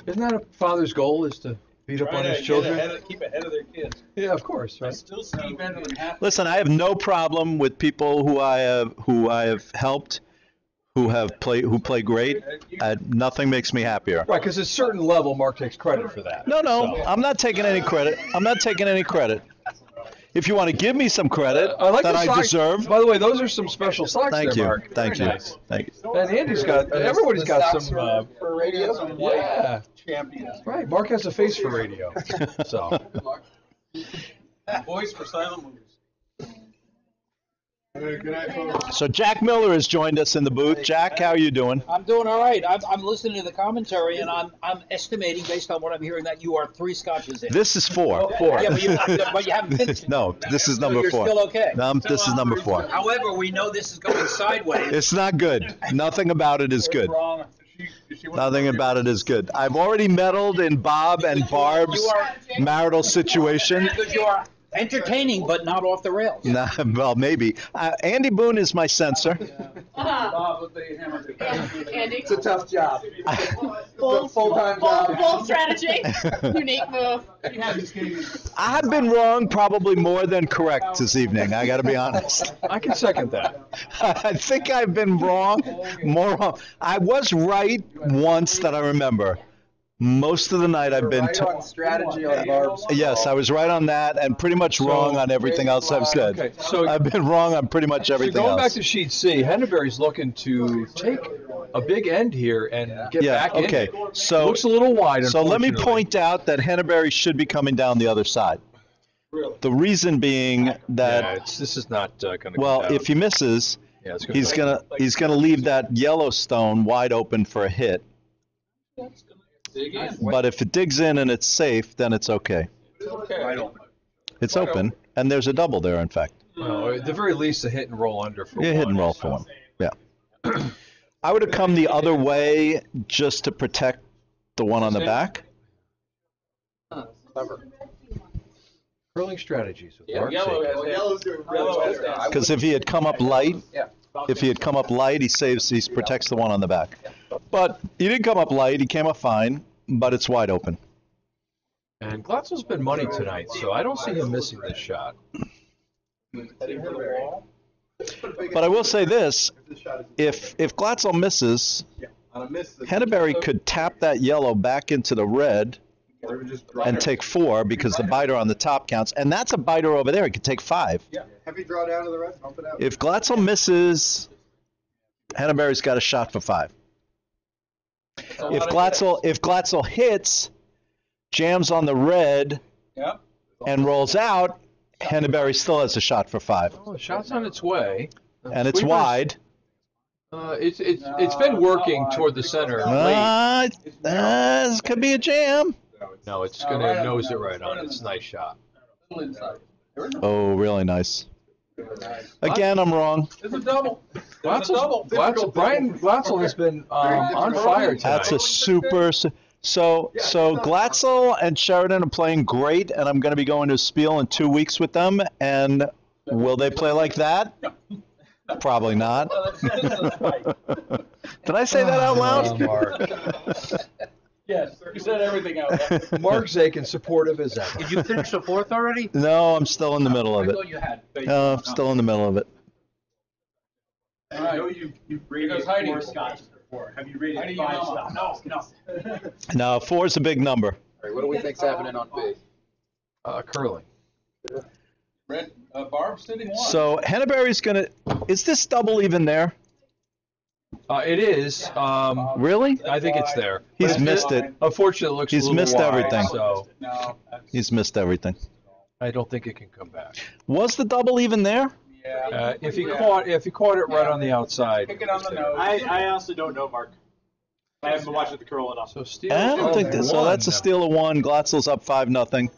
Isn't that a father's goal, is to beat up on his children? Keep ahead of their kids. Yeah, of course, I right? still see better than half. Listen, I have no problem with people who I have helped, who play great. Nothing makes me happier. Right, because at a certain level, Mark takes credit for that. No, So- I'm not taking any credit. I'm not taking any credit. If you want to give me some credit I like that the I socks. deserve, By the way, those are some special socks thank there, you. Mark. Thank Very you. nice. Thank you. And Andy's got, everybody's got some, for radio. yeah. Champions. Right, Mark has a face for radio. So, Voice for silent movies. Good night, folks. So Jack Miller has joined us in the booth. Jack, how are you doing? I'm doing all right. I'm listening to the commentary, and I'm estimating based on what I'm hearing that you are 3 scotches in. This is 4. Yeah, but you haven't finished. No, this is number you're 4. still okay. This is number 4. However, we know this is going sideways. It's not good. Nothing about it is good. Wrong. She Nothing about it is good. I've already meddled in Bob and Barb's marital situation. Because you are entertaining, but not off the rails. Nah, well, maybe. Andy Boone is my censor. Bob with the hammer. Andy, It's a tough job. bold, full-time bold, job. bold strategy, unique move. I have been wrong probably more than correct this evening. I got to be honest. I can second that. I think I've been wrong, more wrong. I was right once that I remember. Most of the night I've been strategy on Barb's. yes, I was right on that and pretty much wrong on everything else I've said. Okay, so, I've been wrong on pretty much so everything going back else. to sheet C, Henneberry's looking to take a big end here and get Yeah, back in okay. it. So Looks a little wide, So let me unfortunately. point out that Henneberry should be coming down the other side. The reason being that, Yeah, this is not going to well, if he misses, yeah, it's he's gonna leave that Yellowstone wide open for a hit. Dig in. But if it digs in and it's safe, then it's okay. Okay. It's open, and there's a double there, in fact. Well, at the very least, a hit and roll under for Yeah, one. hit and roll for one. Yeah. I would have come the other way just to protect the one on the back. Curling strategies with Yeah, Mark yellow Sagan. has Yellow's doing really well. Because if he had come up light, he protects the one on the back. But he didn't come up light. He came up fine, but it's wide open. And Glatzel's been money tonight, so I don't see him missing this shot. But I will say this: if Glatzel misses, On a miss, Henneberry could tap that yellow back into the red and take 4 because the biter on the top counts, and that's a biter over there. He could take 5. heavy draw down to the rest, bump it out. If Glatzel misses, Henneberry's got a shot for 5. If Glatzel hits, jams on the red, Yep. and rolls out, Henneberry still has a shot for 5. Oh, the shot's on its way. And it's Sweepers- wide. It's been working toward the center late. This could be a jam. No, it's gonna nose it right on. It's a nice shot. Oh, really nice. Again, I'm wrong. It's a double. Brian Glatzel has been on fire tonight. That's a super. So Glatzel and Sheridan are playing great, and I'm going to be going to Spiel in 2 weeks with them. And will they play like that? Probably not. Did I say that out loud? Mark. Yes, you said everything out there. Mark Zakin, supportive as ever. Did you finish the fourth already? No, I'm still in the middle of I it. thought you had. I'm still in the middle of it. All right. You've rated Heidi. 4 scotches before. Have you rated Heidi, 5 you know. scotches? No. No, 4 is a big number. All right, what do we think's happening on B? Curling. Red, Barb sitting 1. So Henneberry's going to. Is this double even there? It is. Really? I think it's there. He's missed it. Unfortunately, it looks He's a little missed wide, everything. So No. He's missed everything. I don't think it can come back. Was the double even there? Yeah. If he caught it right on the outside. Kick it on the nose. I honestly don't know, Mark. I haven't been watching the curl enough. So steal. I don't think that. So one. that's a steal of 1. Glatzel's up 5-0.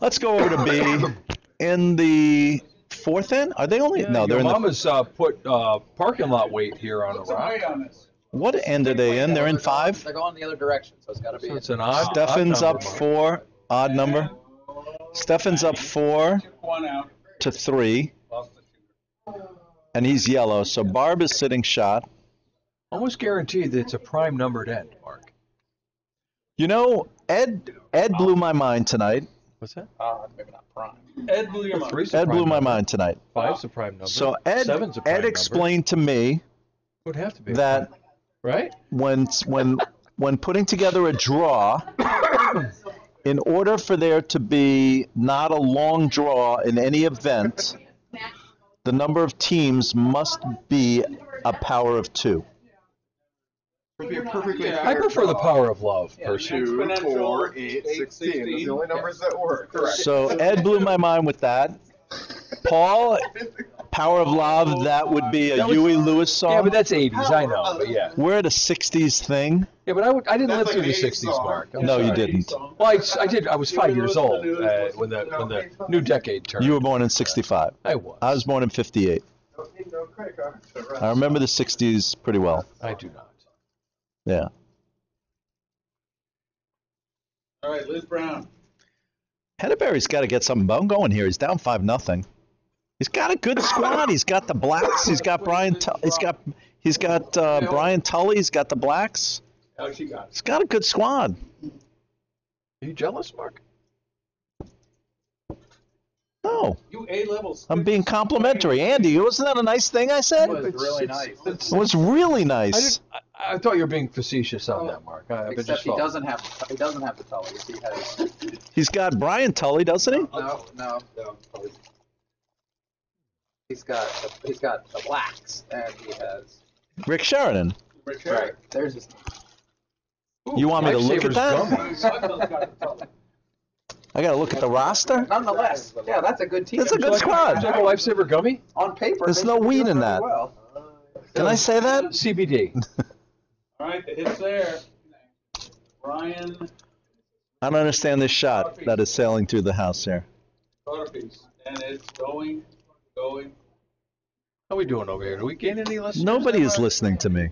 Let's go over to B. In the 4th end? Are they only? Yeah, No, they're your in the. mama's put parking lot weight here on the Put some rock. weight on this. What end are they in? They're in 5. They're going the other direction, so it's got to be. So it's an odd. Stefan's odd up number, 4. Odd number. Stefan's up 4 Took 1 out. to 3. Lost the 2. And he's yellow. So Barb is sitting shot. Almost guaranteed that it's a prime numbered end, Mark. You know, Ed blew my mind tonight. What's that? Maybe not prime. Ed blew your mind. Three's a Ed prime blew my number. mind tonight. 5's a prime number. So 7's a prime Ed number. explained to me It would have to be a that prime, right? when putting together a draw, in order for there to be not a long draw in any event, the number of teams must be a power of 2. Would be a perfectly Yeah. I fair prefer the draw. power of love, personally. 2, Exponential, 4, 8, 16. Those are the only numbers that work. Correct. So Ed blew my mind with that. Paul, Power of Love, that would be a That was- Huey Lewis song. Yeah, but that's 80s. I know, but yeah. We're at a 60s thing. Yeah, but I didn't live That's through like the an 60s, 80s song. Mark. I'm No, you sorry. didn't. Well, I did. I was 5 years old when the new decade turned. You were born in 65. I was. I was born in 58. Don't need no credit card. I remember the 60s pretty well. I do not. Yeah. All right, Liz Brown. Henneberry's got to get something going here. He's down 5-0. He's got a good squad. He's got the blacks. He's got Brian. He's got Brian Tully. He's got the blacks. How she got? He's got a good squad. Are you jealous, Mark? No, You A-levels. I'm being complimentary. Andy, wasn't that a nice thing I said? It was really nice. It was really nice. I thought you were being facetious on that, Mark. I Except just he thought. doesn't have the Tully. He has He's got Brian Tully, doesn't he? no. He's got the blacks, and he has Rick Sheridan. right. There's his. You want me to look at Lifesavers that? gummies. I got to look at the roster. Nonetheless, yeah, that's a good team. That's a good squad. Is that a lifesaver gummy? On paper, There's they no should be weed doing in really that. Well. Can I say that? CBD. All right, the hit's there. Brian I don't understand this shot that is sailing through the house here. Sotheby's, and it's going. How are we doing over here? Do we gain any listeners? Nobody is listening to me.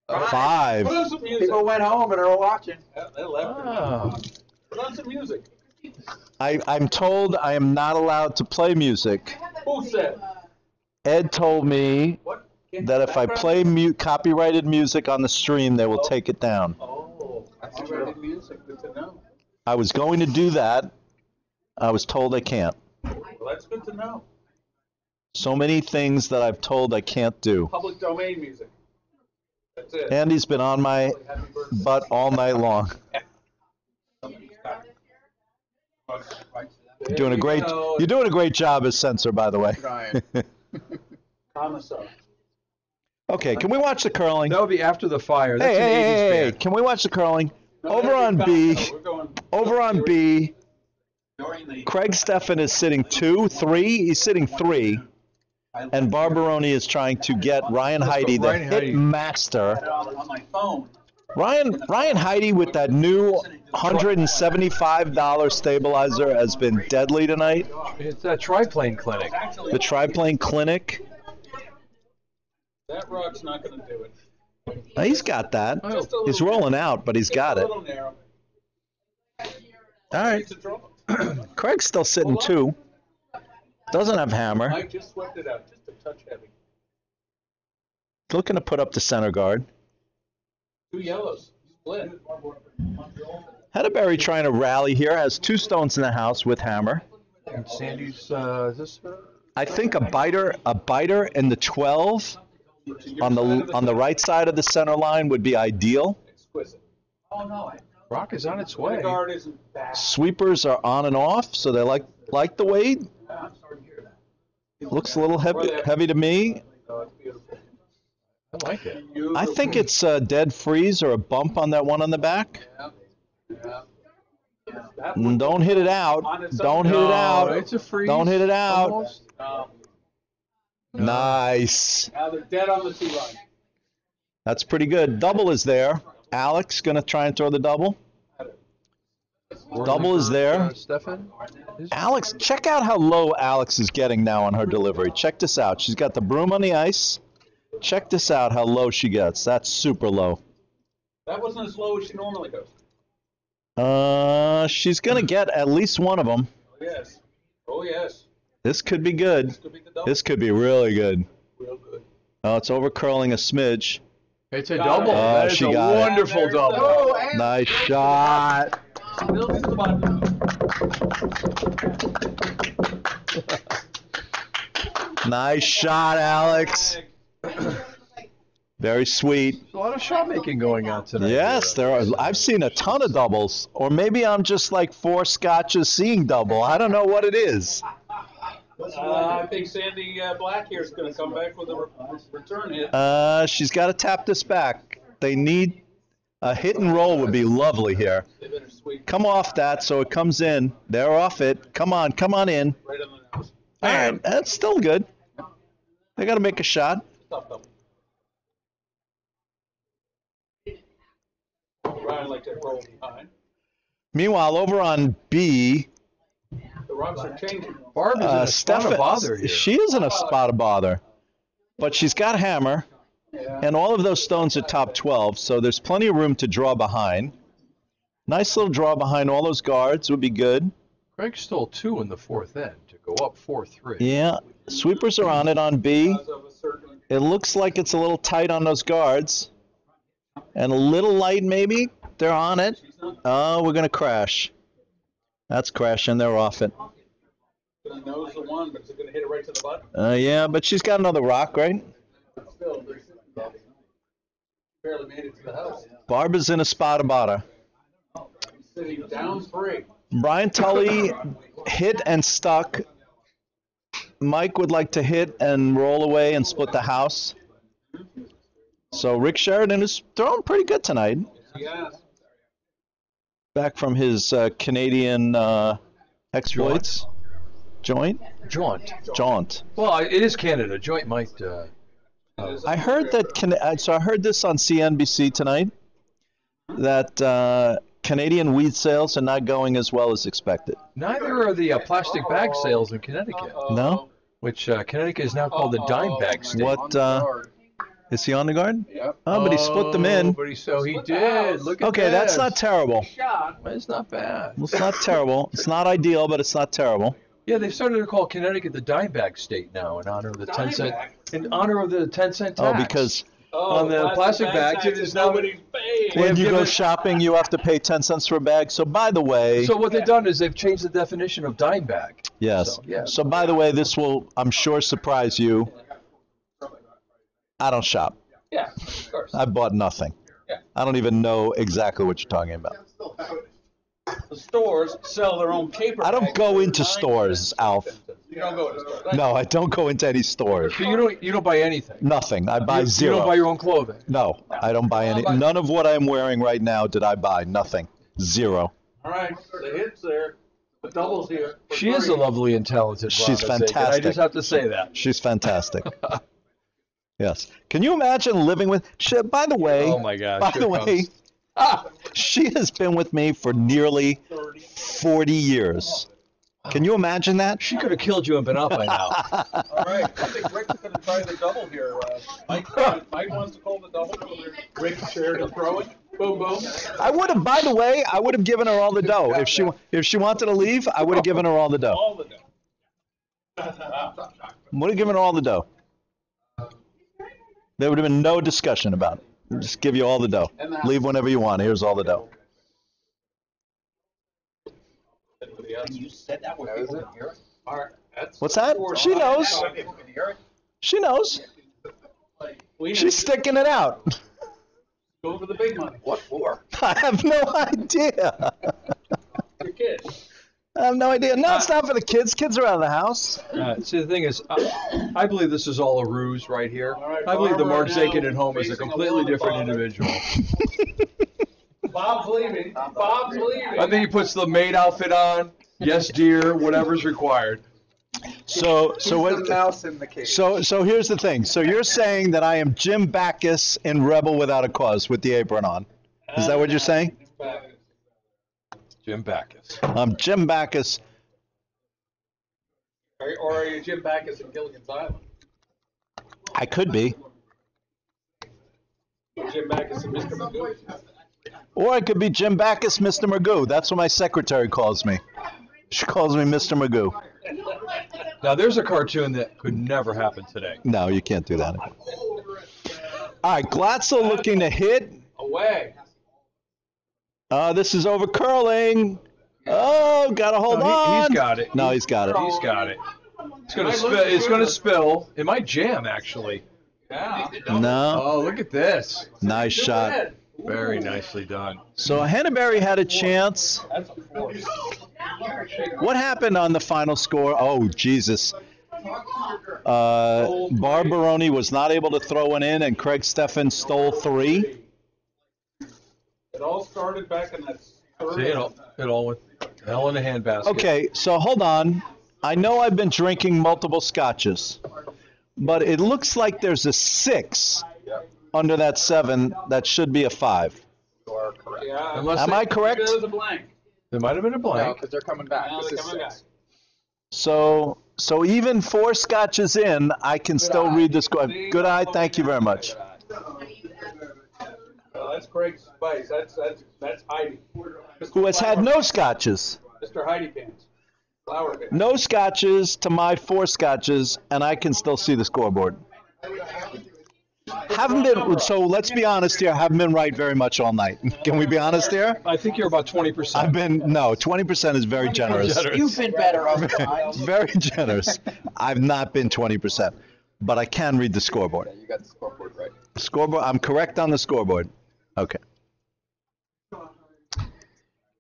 5. Put on some music. People went home and are watching. They left. Oh. Put on some music. I'm told I am not allowed to play music. Who said? Ed told me What? that if I play copyrighted music on the stream, they will take it down. Oh, copyrighted music. Good to know. I was going to do that. I was told I can't. Well, that's good to know. So many things that I've told I can't do. Public domain music. That's it. Andy's been on my Happy birthday. butt all night long. You're doing a great job as censor, by the way. Trying. Commissar. Okay, can we watch the curling? That would be after the fire. That's Hey, an hey, 80s hey, hey, band. can we watch the curling? No, Over there's on a B, commissar. We're going. over on B, Craig Steffen is sitting 2, 3. He's sitting 3. And Barbaroni is trying to get Ryan Heidi, the hit master. On my phone. Ryan Heidi with that new $175 stabilizer has been deadly tonight. It's that triplane clinic. The triplane clinic. That rock's not going to do it. He's got that. He's rolling out, but he's got it. A little narrow. All right. Craig's still sitting 2. Doesn't have hammer. Mike just swept it out, just a touch heavy. Looking to put up the center guard. 2 yellows. Split. Hedaberry trying to rally here. Has 2 stones in the house with hammer. And Sandy's, is this? I think a biter in the 12 on the right side of the center line would be ideal. Exquisite. Oh, no. Rock is on its way. The guard isn't bad. Sweepers are on and off, so they like the weight. Looks a little heavy to me. Oh, it's beautiful. I like it. I think it's a dead freeze or a bump on that one on the back. Yeah. Don't hit it out. Don't hit it out. It's a freeze. Don't hit it out. Almost. Nice. Now they're dead on the 2 line. That's pretty good. Double is there. Alex going to try and throw the double. Double is there. Stefan? Alex, check out how low Alex is getting now on her delivery. Check this out. She's got the broom on the ice. Check this out how low she gets. That's super low. That wasn't as low as she normally goes. She's going to get at least one of them. Oh, yes. Oh, yes. This could be good. This could be the double. This could be really good. Real good. Oh, it's over curling a smidge. It's a double. Oh, That is she a got it. wonderful double. Nice shot. Still to the bottom. Nice shot, Alex. Very sweet. There's a lot of shot making going on tonight. Yes, there are. I've seen a ton of doubles. Or maybe I'm just like 4 scotches seeing double. I don't know what it is. I think Sandy Black here is going to come back with a return hit. She's got to tap this back. They need a hit and roll would be lovely here. They better sweep Come off that so it comes in. They're off it. Come on in. right on the nose. All right, that's still good. They got to make a shot. Tough double. Ryan like to roll behind. Meanwhile, over on B, The rocks are changing. Barb is in a spot of bother here. she is in a spot of bother, but she's got hammer, and all of those stones are top 12, so there's plenty of room to draw behind. Nice little draw behind all those guards would be good. Craig stole 2 in the 4th end to go up 4-3. Yeah, sweepers are on it on B. Because of a certain It looks like it's a little tight on those guards, and a little light maybe. They're on it. Oh, we're gonna crash. That's crashing. They're off it. going to nose the one, but is it going to hit it right to the butt? Yeah, but she's got another rock, right? Still, barely made it to the house. Barb is in a spot of bother. He's sitting down 3. Brian Tully hit and stuck. Mike would like to hit and roll away and split the house. So Rick Sheridan is throwing pretty good tonight. Yes. Back from his Canadian exploits. Jaunt. Well, it is Canada. Joint might. I heard that. So I heard this on CNBC tonight. That Canadian weed sales are not going as well as expected. Neither are the plastic bag sales in Connecticut, No. which Connecticut is now called the dime bag state. What? Is he on the guard? Yep. Oh, but he split them in. But he did. Look at Okay, that's this. not terrible. It's not bad. It's not terrible. It's not ideal, but it's not terrible. Yeah, they've started to call Connecticut the dime bag state now in honor of the 10 cent. In honor of the 10-cent tax. Oh, because on the plastic bags, it is now. nobody's paying. They when have you go given- shopping, you have to pay 10 cents for a bag. So, by the way, So what they've done is they've changed the definition of dime bag. yes. So, yeah. So, by the way, this will, I'm sure, surprise you. I don't shop. Yeah, of course. I bought nothing. Yeah. I don't even know exactly what you're talking about. The stores sell their own paper. I don't bags go for into 9 stores, Alf. You don't go to stores. Right? No, I don't go into any stores. So you don't buy anything. Nothing. I buy You zero. don't buy your own clothing. No, I don't buy any. None of what I'm wearing right now did I buy. Nothing. Zero. All right, the hit's there. The doubles here. She is a lovely and talented. She's Rhonda Zakin. I fantastic. just have to say that. She's fantastic. Yes. Can you imagine living with? By the way. Oh my gosh. By here the it way, comes. she has been with me for nearly 40 years. Can you imagine that? She could have killed you and been out by now. All right. I think Rick's going to try the double here. Mike wants to call the double. Rick's shared a throw it. Boom, boom. I would have. By the way, I would have given her all the dough if she wanted to leave. I would have given her all the dough. All the dough. Would have given her all the dough. There would have been no discussion about it. Just give you all the dough. Leave whenever you want. Here's all the dough. You said that where people can hear it? All right. That's What's that? She knows. People can hear it? She knows. She's sticking it out. Go for the big money. What for? I have no idea. Your kids. I have no idea. No, it's not for the kids. Kids are out of the house. See, the thing is, I believe this is all a ruse right here. right, I believe that Mark Barbara Zakin now at home is a facing a completely world of different bother. individual. Bob's leaving. Bob's leaving. I think he puts the maid outfit on. Yes, dear. Whatever's required. So The what? mouse in the cage. So here's the thing. So you're saying that I am Jim Backus in Rebel Without a Cause with the apron on. Is that what you're saying? Jim Backus. I'm Jim Backus. Or are you Jim Backus in Gilligan's Island? I could be. Jim Backus and Mr. Magoo. Or I could be Jim Backus, Mr. Magoo. That's what my secretary calls me. She calls me Mr. Magoo. Now, there's a cartoon that could never happen today. No, you can't do that. All right, Glatzel looking to hit. Away. This is over curling. Oh, gotta hold on. He's got it. No, he's got it. He's got it. It's gonna spill. It's gonna spill. It might jam, actually. Yeah. No, Oh, look at this. nice shot. Very nicely done. So Hannaberry had a chance. That's a force. What happened on the final score? Oh, Jesus. Barbaroni was not able to throw one in, and Craig Steffen stole 3. It all started back in that third. See, it all went hell in a handbasket. Okay, so hold on. I know I've been drinking multiple scotches, but it looks like there's a 6 under that 7 that should be a 5. You are correct. Yeah. Unless Am I correct? There's a blank. there might have been a No, blank. because they're coming back. Now This they're is coming 6. So even 4 scotches in, I can still read the score. Good eye, thank you very much. That's Craig Spice. That's Heidi. Who has had no scotches. Mr. Heidi Pants. Flower Pants. No scotches to my 4 scotches, and I can still see the scoreboard. Haven't been, so let's be honest here, haven't been right very much all night. Can we be honest here? I think you're about 20%. I've been, no, 20% is very generous. You've been better other times. Very generous. I've not been 20%, but I can read the scoreboard. Yeah, you got the scoreboard right. Scoreboard, I'm correct on the scoreboard. Okay.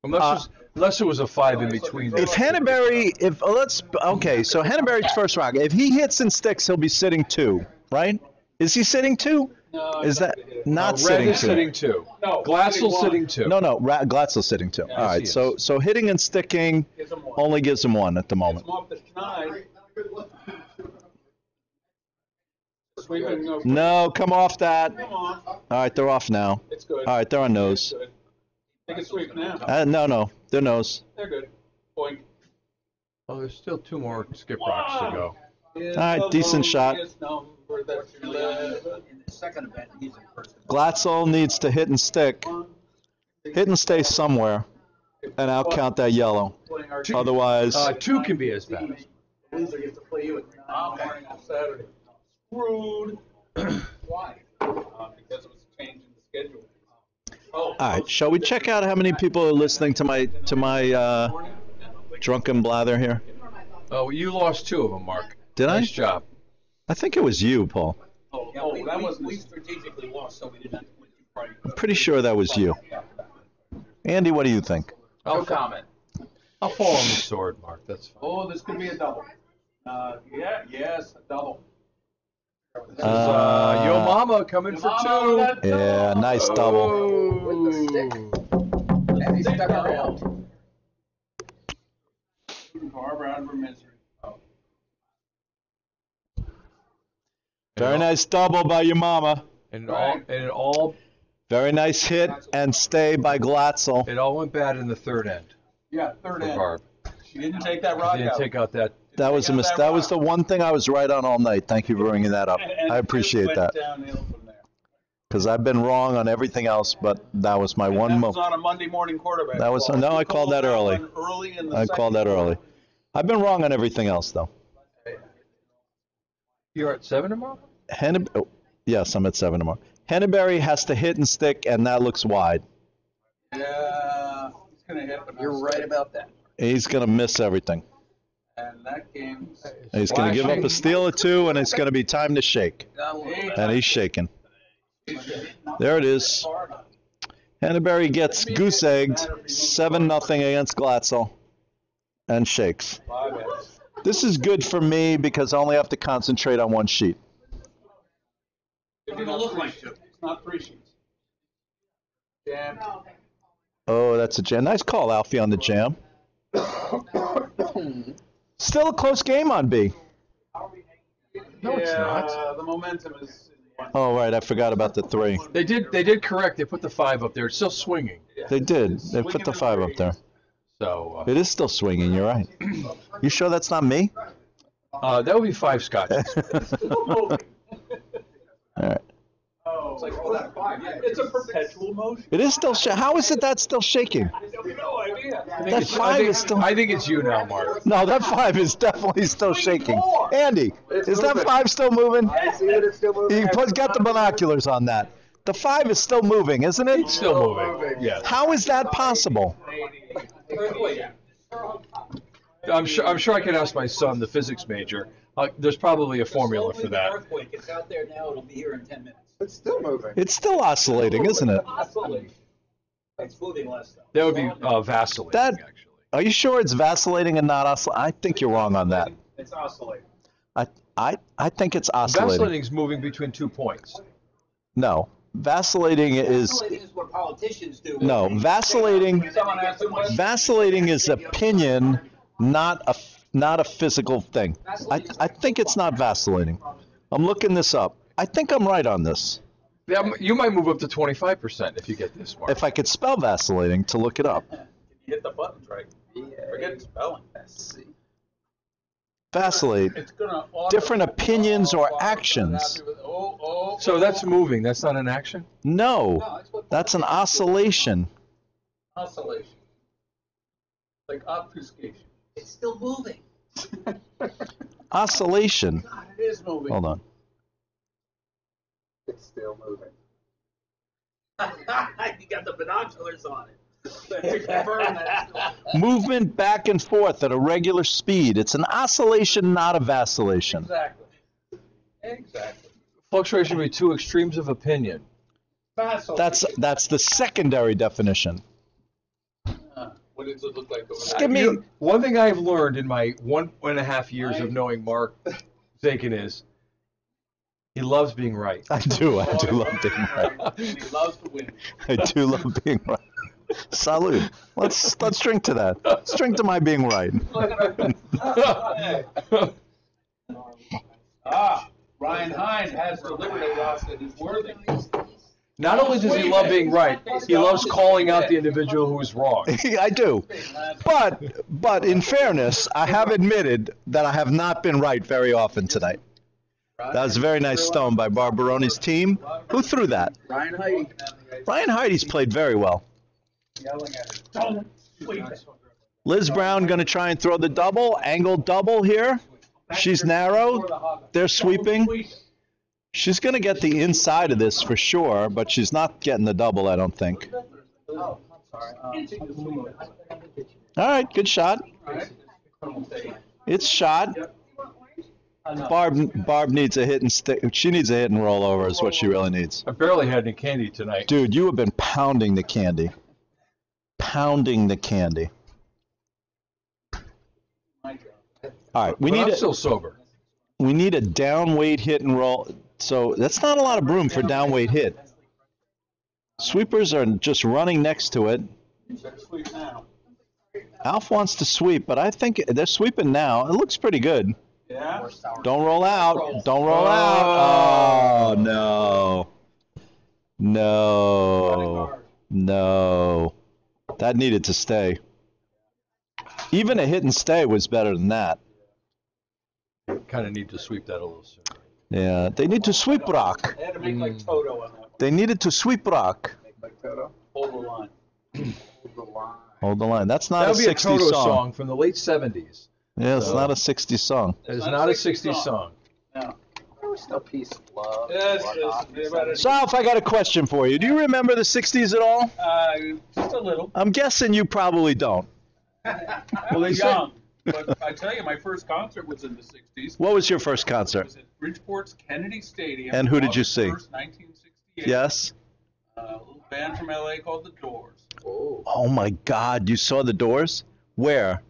Unless it was a 5 in between. If Hannaberry, okay, so Hannaberry's first rock. If he hits and sticks, he'll be sitting 2, right? Is he sitting 2? No, Is that not Red sitting is 2? sitting 2. No, Glatzel's sitting sitting 2. No, Glatzel's sitting 2. All right, he so hitting and sticking Gives him 1. only gives him 1 at the moment. Come off the schneid. Sweeping no. No, come off that. Come on. All right, they're off now. It's good. All right, they're on nose. It's good. Take a sweep now. No, they're nose. They're good. Point. Oh, there's still 2 more skip rocks to go. All right, decent shot. In the second event, he's in first. Glatzel needs to hit and stick. Hit and stay somewhere, and I'll count that yellow. Otherwise, 2 can be as bad. Loser gets to play you at 9 on Saturday. Screwed. Why? Because it was a change in the schedule. all right. Shall we check out how many people are listening to my drunken blather here? Oh, you lost 2 of them, Mark. Did I? Nice job. I think it was you, Paul. We strategically lost, so we didn't have to put you right. I'm pretty sure that was you. Andy, what do you think? No comment. I'll fall on the sword, Mark. That's fine. Oh, this could be a double. Yes, a double. This is Yo Mama coming for 2. Yeah, nice double. With the stick. And he stuck around. Barbara out of her misery. Very nice double by your mama. And it all Very nice hit and stay by Glatzel. it all went bad in the third end Yeah, third for end. Barb. She didn't take that She rock didn't out. take out that. That was a mistake. That was the one thing I was right on all night. Thank you for bringing that up. And I it appreciate went that. downhill from there. Because I've been wrong on everything else, but that was my And one that moment. was on a Monday morning quarterback. That was call. no, You I called that early. one early in the I called that second early. I've been wrong on everything else, though. You're at 7 tomorrow? Yes, I'm at 7 tomorrow. Henneberry has to hit and stick, and that looks wide. Yeah, he's going to hit. But You're right about that. He's going to miss everything. And that game. He's going to give up a steal or two, and it's going to be time to shake. And he's shaking. There it is. Henneberry gets goose egged, 7-0 against Glatzel, and shakes. This is good for me because I only have to concentrate on one sheet. It's not 3 sheets. Jam. Oh, that's a jam. Nice call, Alfie, on the jam. Still a close game on B. No, it's not. The momentum is. Oh, right. I forgot about the 3. They did correct. They put the 5 up there. It's still swinging. They did. They put the 5 up there. So It is still swinging. You're right. You sure that's not me? that would be 5 scotches. All right. Oh, it's like, that 5. It's a perpetual motion. It is still how is it that's still shaking? I have no idea. That 5 is still. I think it's you now, Mark. No, that 5 is definitely still shaking. Andy, is that 5 still moving? I see that it's still moving. You got the binoculars on that. The 5 is still moving, isn't it? It's still moving. Yes. How is that possible? I'm sure I can ask my son, the physics major. There's probably a formula for that. Earthquake. It's out there now. It'll be here in 10 minutes. It's still moving. It's still oscillating, isn't it? It's moving less though. That would be vacillating, That- actually. Are you sure it's vacillating and not oscillating? I think you're wrong on that. It's oscillating. I think it's oscillating. Vacillating is moving between 2 points. No, vacillating is Vacillating is what politicians do. no vacillating. Someone asked him what. Vacillating is opinion, not a physical thing. I think it's not vacillating. I'm looking this up. I think I'm right on this. Yeah, you might move up to 25% if you get this, Mark. If I could spell vacillating to look it up. You hit the buttons right. Forget spelling. Vacillate. It's gonna Different opinions or actions. So that's moving. That's not an action? No, that's an oscillation. Oscillation. Like obfuscation. It's still moving. Oscillation. God, it is moving. Hold on. It's still moving. You got the binoculars on it. To confirm that it's still Movement back and forth at a regular speed. It's an oscillation, not a vacillation. Exactly. Exactly. Fluctuation between 2 extremes of opinion. Vacillation. That's the secondary definition. What does it look like? Give me. One thing I've learned in my 1.5 years of knowing Mark Zakin is he loves being right. I do love being right. He loves to win. I do love being right. Salud. Let's drink to that. Let's drink to my being right. Ryan Hine has delivered a loss that is worthy. Not only does he love being right, he loves calling out the individual who is wrong. I do. But in fairness, I have admitted that I have not been right very often tonight. That was a very nice stone by Barbaroni's team. Who threw that? Ryan Heidi. Ryan Heidi's played very well. Liz Brown going to try and throw the double, angled double here. She's narrow. They're sweeping. She's going to get the inside of this for sure, but she's not getting the double, I don't think. All right, good shot. It's shot. Barb needs a hit and stick. She needs a hit and roll over is what she really needs. I barely had any candy tonight. Dude, you have been pounding the candy. Pounding the candy. All right, But I'm still sober. we need a down weight hit and roll. So that's not a lot of room for down weight hit. Sweepers are just running next to it. Alf wants to sweep, but I think they're sweeping now. It looks pretty good. Yeah. Don't roll out. Don't roll out. Oh, no. No. No. That needed to stay. Even a hit and stay was better than that. Kind of need to sweep that a little sooner. Yeah, they need to sweep rock. They had to make like Toto on that one. They needed to sweep rock. Like Toto. Hold the line. Hold the line. Hold the line. That's not That a would be a 60s Toto song. song from the late 70s. Yeah, it's not a 60s song. It is not a 60s song. No. There was still peace and love. Yes, whatnot. yes. So, Alf, I got a question for you. Do you remember the 60s at all? Just a little. I'm guessing you probably don't. Well, they young. But I tell you, my first concert was in the 60s. What was your first It concert? was at Bridgeport's Kennedy Stadium. And who did you August see? 1st, 1968. Yes? A little band from LA called The Doors. Oh, my God. You saw the Doors? Where?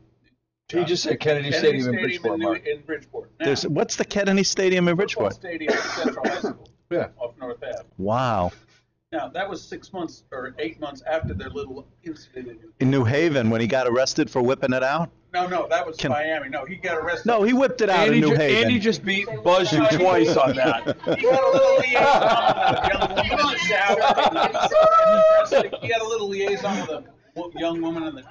He just said Kennedy Stadium in Bridgeport, Mark. in Bridgeport. Now, There's What's the Kennedy Stadium in football Bridgeport? Stadium at Central High School. Yeah. Off North Ave. Wow. Now, that was 6 months or 8 months after their little incident. In New Haven when he got arrested for whipping it out? No, that was Miami. No, he got arrested. No, he whipped it out in New Haven. Andy just beat Buzz you twice on that. He had a little liaison with a young woman. He had a little liaison with a young woman in the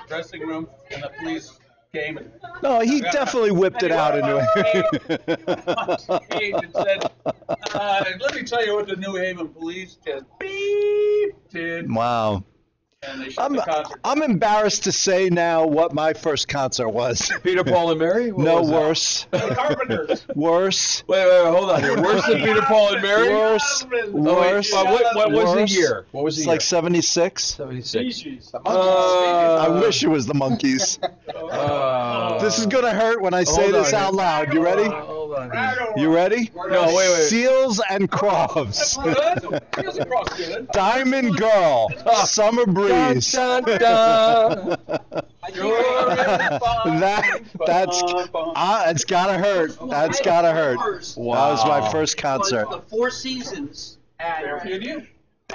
dressing room, and the police came and No, he definitely whipped it out in New Haven. and said, "Let me tell you what the New Haven police just beep did." Wow. And they shut the concert. I'm embarrassed to say now what my first concert was. Peter, Paul, and Mary? What No, was that? worse. The Carpenters. Worse. Wait, hold on here. Worse than Peter, Paul, and Mary? Worse. Oh, wait, Worse. what was the Worse. year? What was the It's year? like 76. 76. I wish it was the Monkees. Uh, This is going to hurt when I say hold this on. out loud. You ready? Hold on here. You ready? No, wait. Seals and Crofts. He doesn't cross good. Diamond Girl. Summer Breeze. Dun, dun, dun. It's gotta hurt. That's gotta hurt. That was my first concert. The Four Seasons at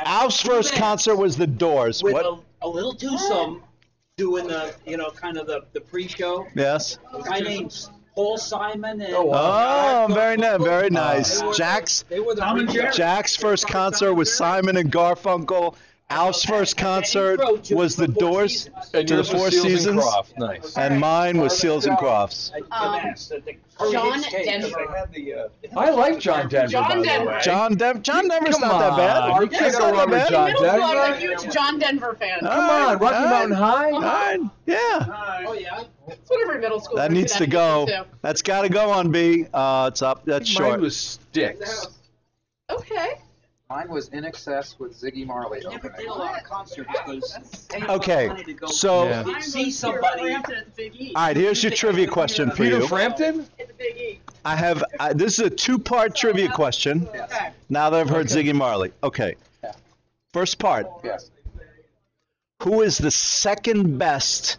Alf's first concert was The Doors. with What? a little twosome doing the kind of the pre-show. Yes. My name's Paul Simon and Oh, very nice. Very nice. They were the pre-show. Jack's first concert was Simon and Garfunkel. Alf's first concert was The Doors And to the yours was Four Seals and Seasons. Croft. Nice. And mine was Seals and Crofts. John Denver. I like John Denver, John by the Denver. way. John Denver's Come not that bad. on, you It's can't not go that wrong with bad. John Middle school, I was a Denver. huge John Denver fan. Come on, Rocky Mountain High. All right. Yeah. Oh yeah. That's what every middle school. That needs to go. That's got to go on B. It's up. That's Mine short. was Styx. Okay. Mine was In Excess with Ziggy Marley Never opening. did a lot of concerts because Okay, so Yeah. you see somebody. At the Big E. all right. Here's your trivia question for Peter you. Frampton? At the Big E. I have. This is a two-part trivia question. Okay. Now that I've heard Ziggy Marley. Okay. First part. Yes. Who is the second best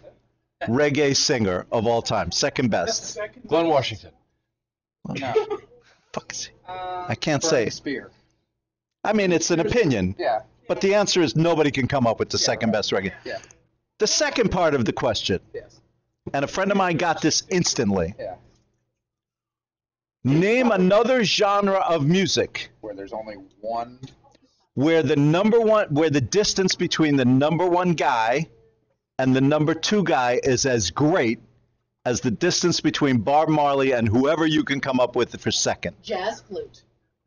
reggae singer of all time? Second best. Glenn Washington. No. Fuck is he? I can't say. Bernie Spear. I mean, it's an opinion. Yeah. But the answer is nobody can come up with the second best reggae. Yeah. The second part of the question, Yes. and a friend of mine got this instantly. Yeah. Name another genre of music Where there's only one. where the distance between the number one guy and the number two guy is as great as the distance between Bob Marley and whoever you can come up with for second. Jazz flute.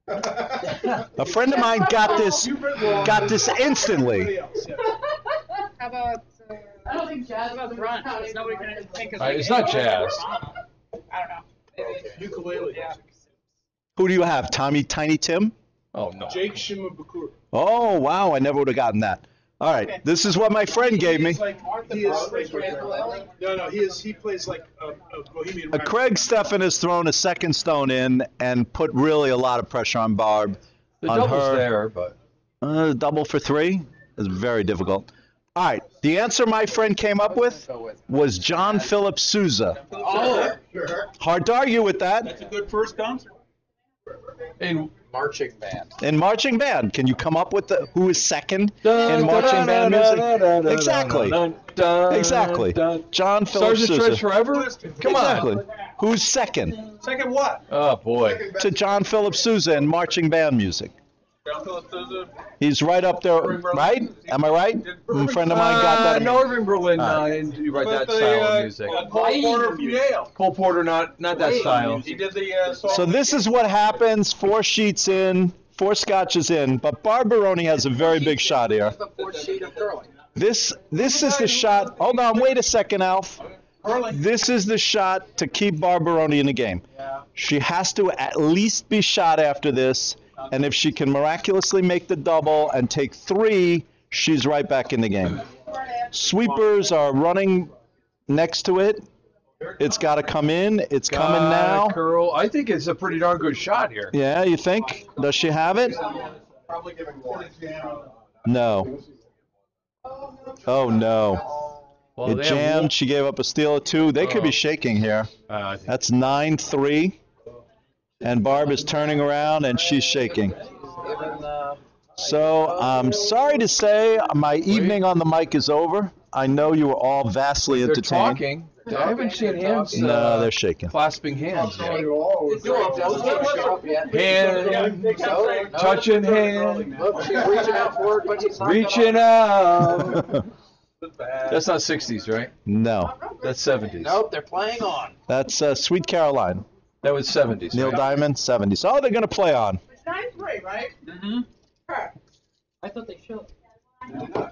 A friend of mine got this instantly. How about? I don't think jazz is the front. Nobody can think of. It's not jazz. I don't know. Ukulele. Yeah. Who do you have? Tiny Tim? Oh, no. Jake Shimabukuro. Oh, wow. I never would have gotten that. All right. This is what my friend gave me. He plays like a Bohemian Rhapsody. Craig Steffen has thrown a second stone in and put really a lot of pressure on Barb. The on double's her. there, but Double for three is very difficult. All right. The answer my friend came up with Go with. was John Philip Sousa. Oh, Hard to argue with that. That's a good first concert. In Marching band. In marching band, can you come up with who is second in marching band music? Exactly. Exactly. John Philip Stars and Stripes Sousa. Forever? Come Exactly. on. Who's second Second what? Oh, boy. to John Philip Sousa in marching band music? John Philip Sousa. He's right up there, right? Am I right? A friend of mine got that. No, Irving Berlin, All didn't you write that But style of music. Cole Porter from Yale. Cole Porter, not that style. He did the song. So this is what happens. 4 sheets in, 4 scotches in, but Barbaroni has a very big shot here. The fourth sheet of curling. This is the shot. Hold on, wait a second, Alf. This is the shot to keep Barbaroni in the game. She has to at least be shot after this, and if she can miraculously make the double and take 3, she's right back in the game. Sweepers are running next to it. It's got to come in. It's coming now. Curl. I think it's a pretty darn good shot here. Yeah, you think? Does she have it? Probably giving one. No. Oh, no. Well, It they have jammed. She gave up a steal of 2. They could be shaking here. I think That's 9-3. And Barb is turning around and she's shaking. So I'm sorry to say my evening on the mic is over. I know you were all vastly they're entertained. talking. I haven't seen hands. No, they're shaking. Clasping hands. Yet. Hand. Hand, touching hand, Look, she's reaching out for it, but she's not reaching out. That's not 60s, right? No, That's 70s. Nope, they're playing on. that's Sweet Caroline. That was 70s. Neil right? Diamond, 70s. Oh, they're going to play on. It's 9-3, right? Mm-hmm. I thought they showed.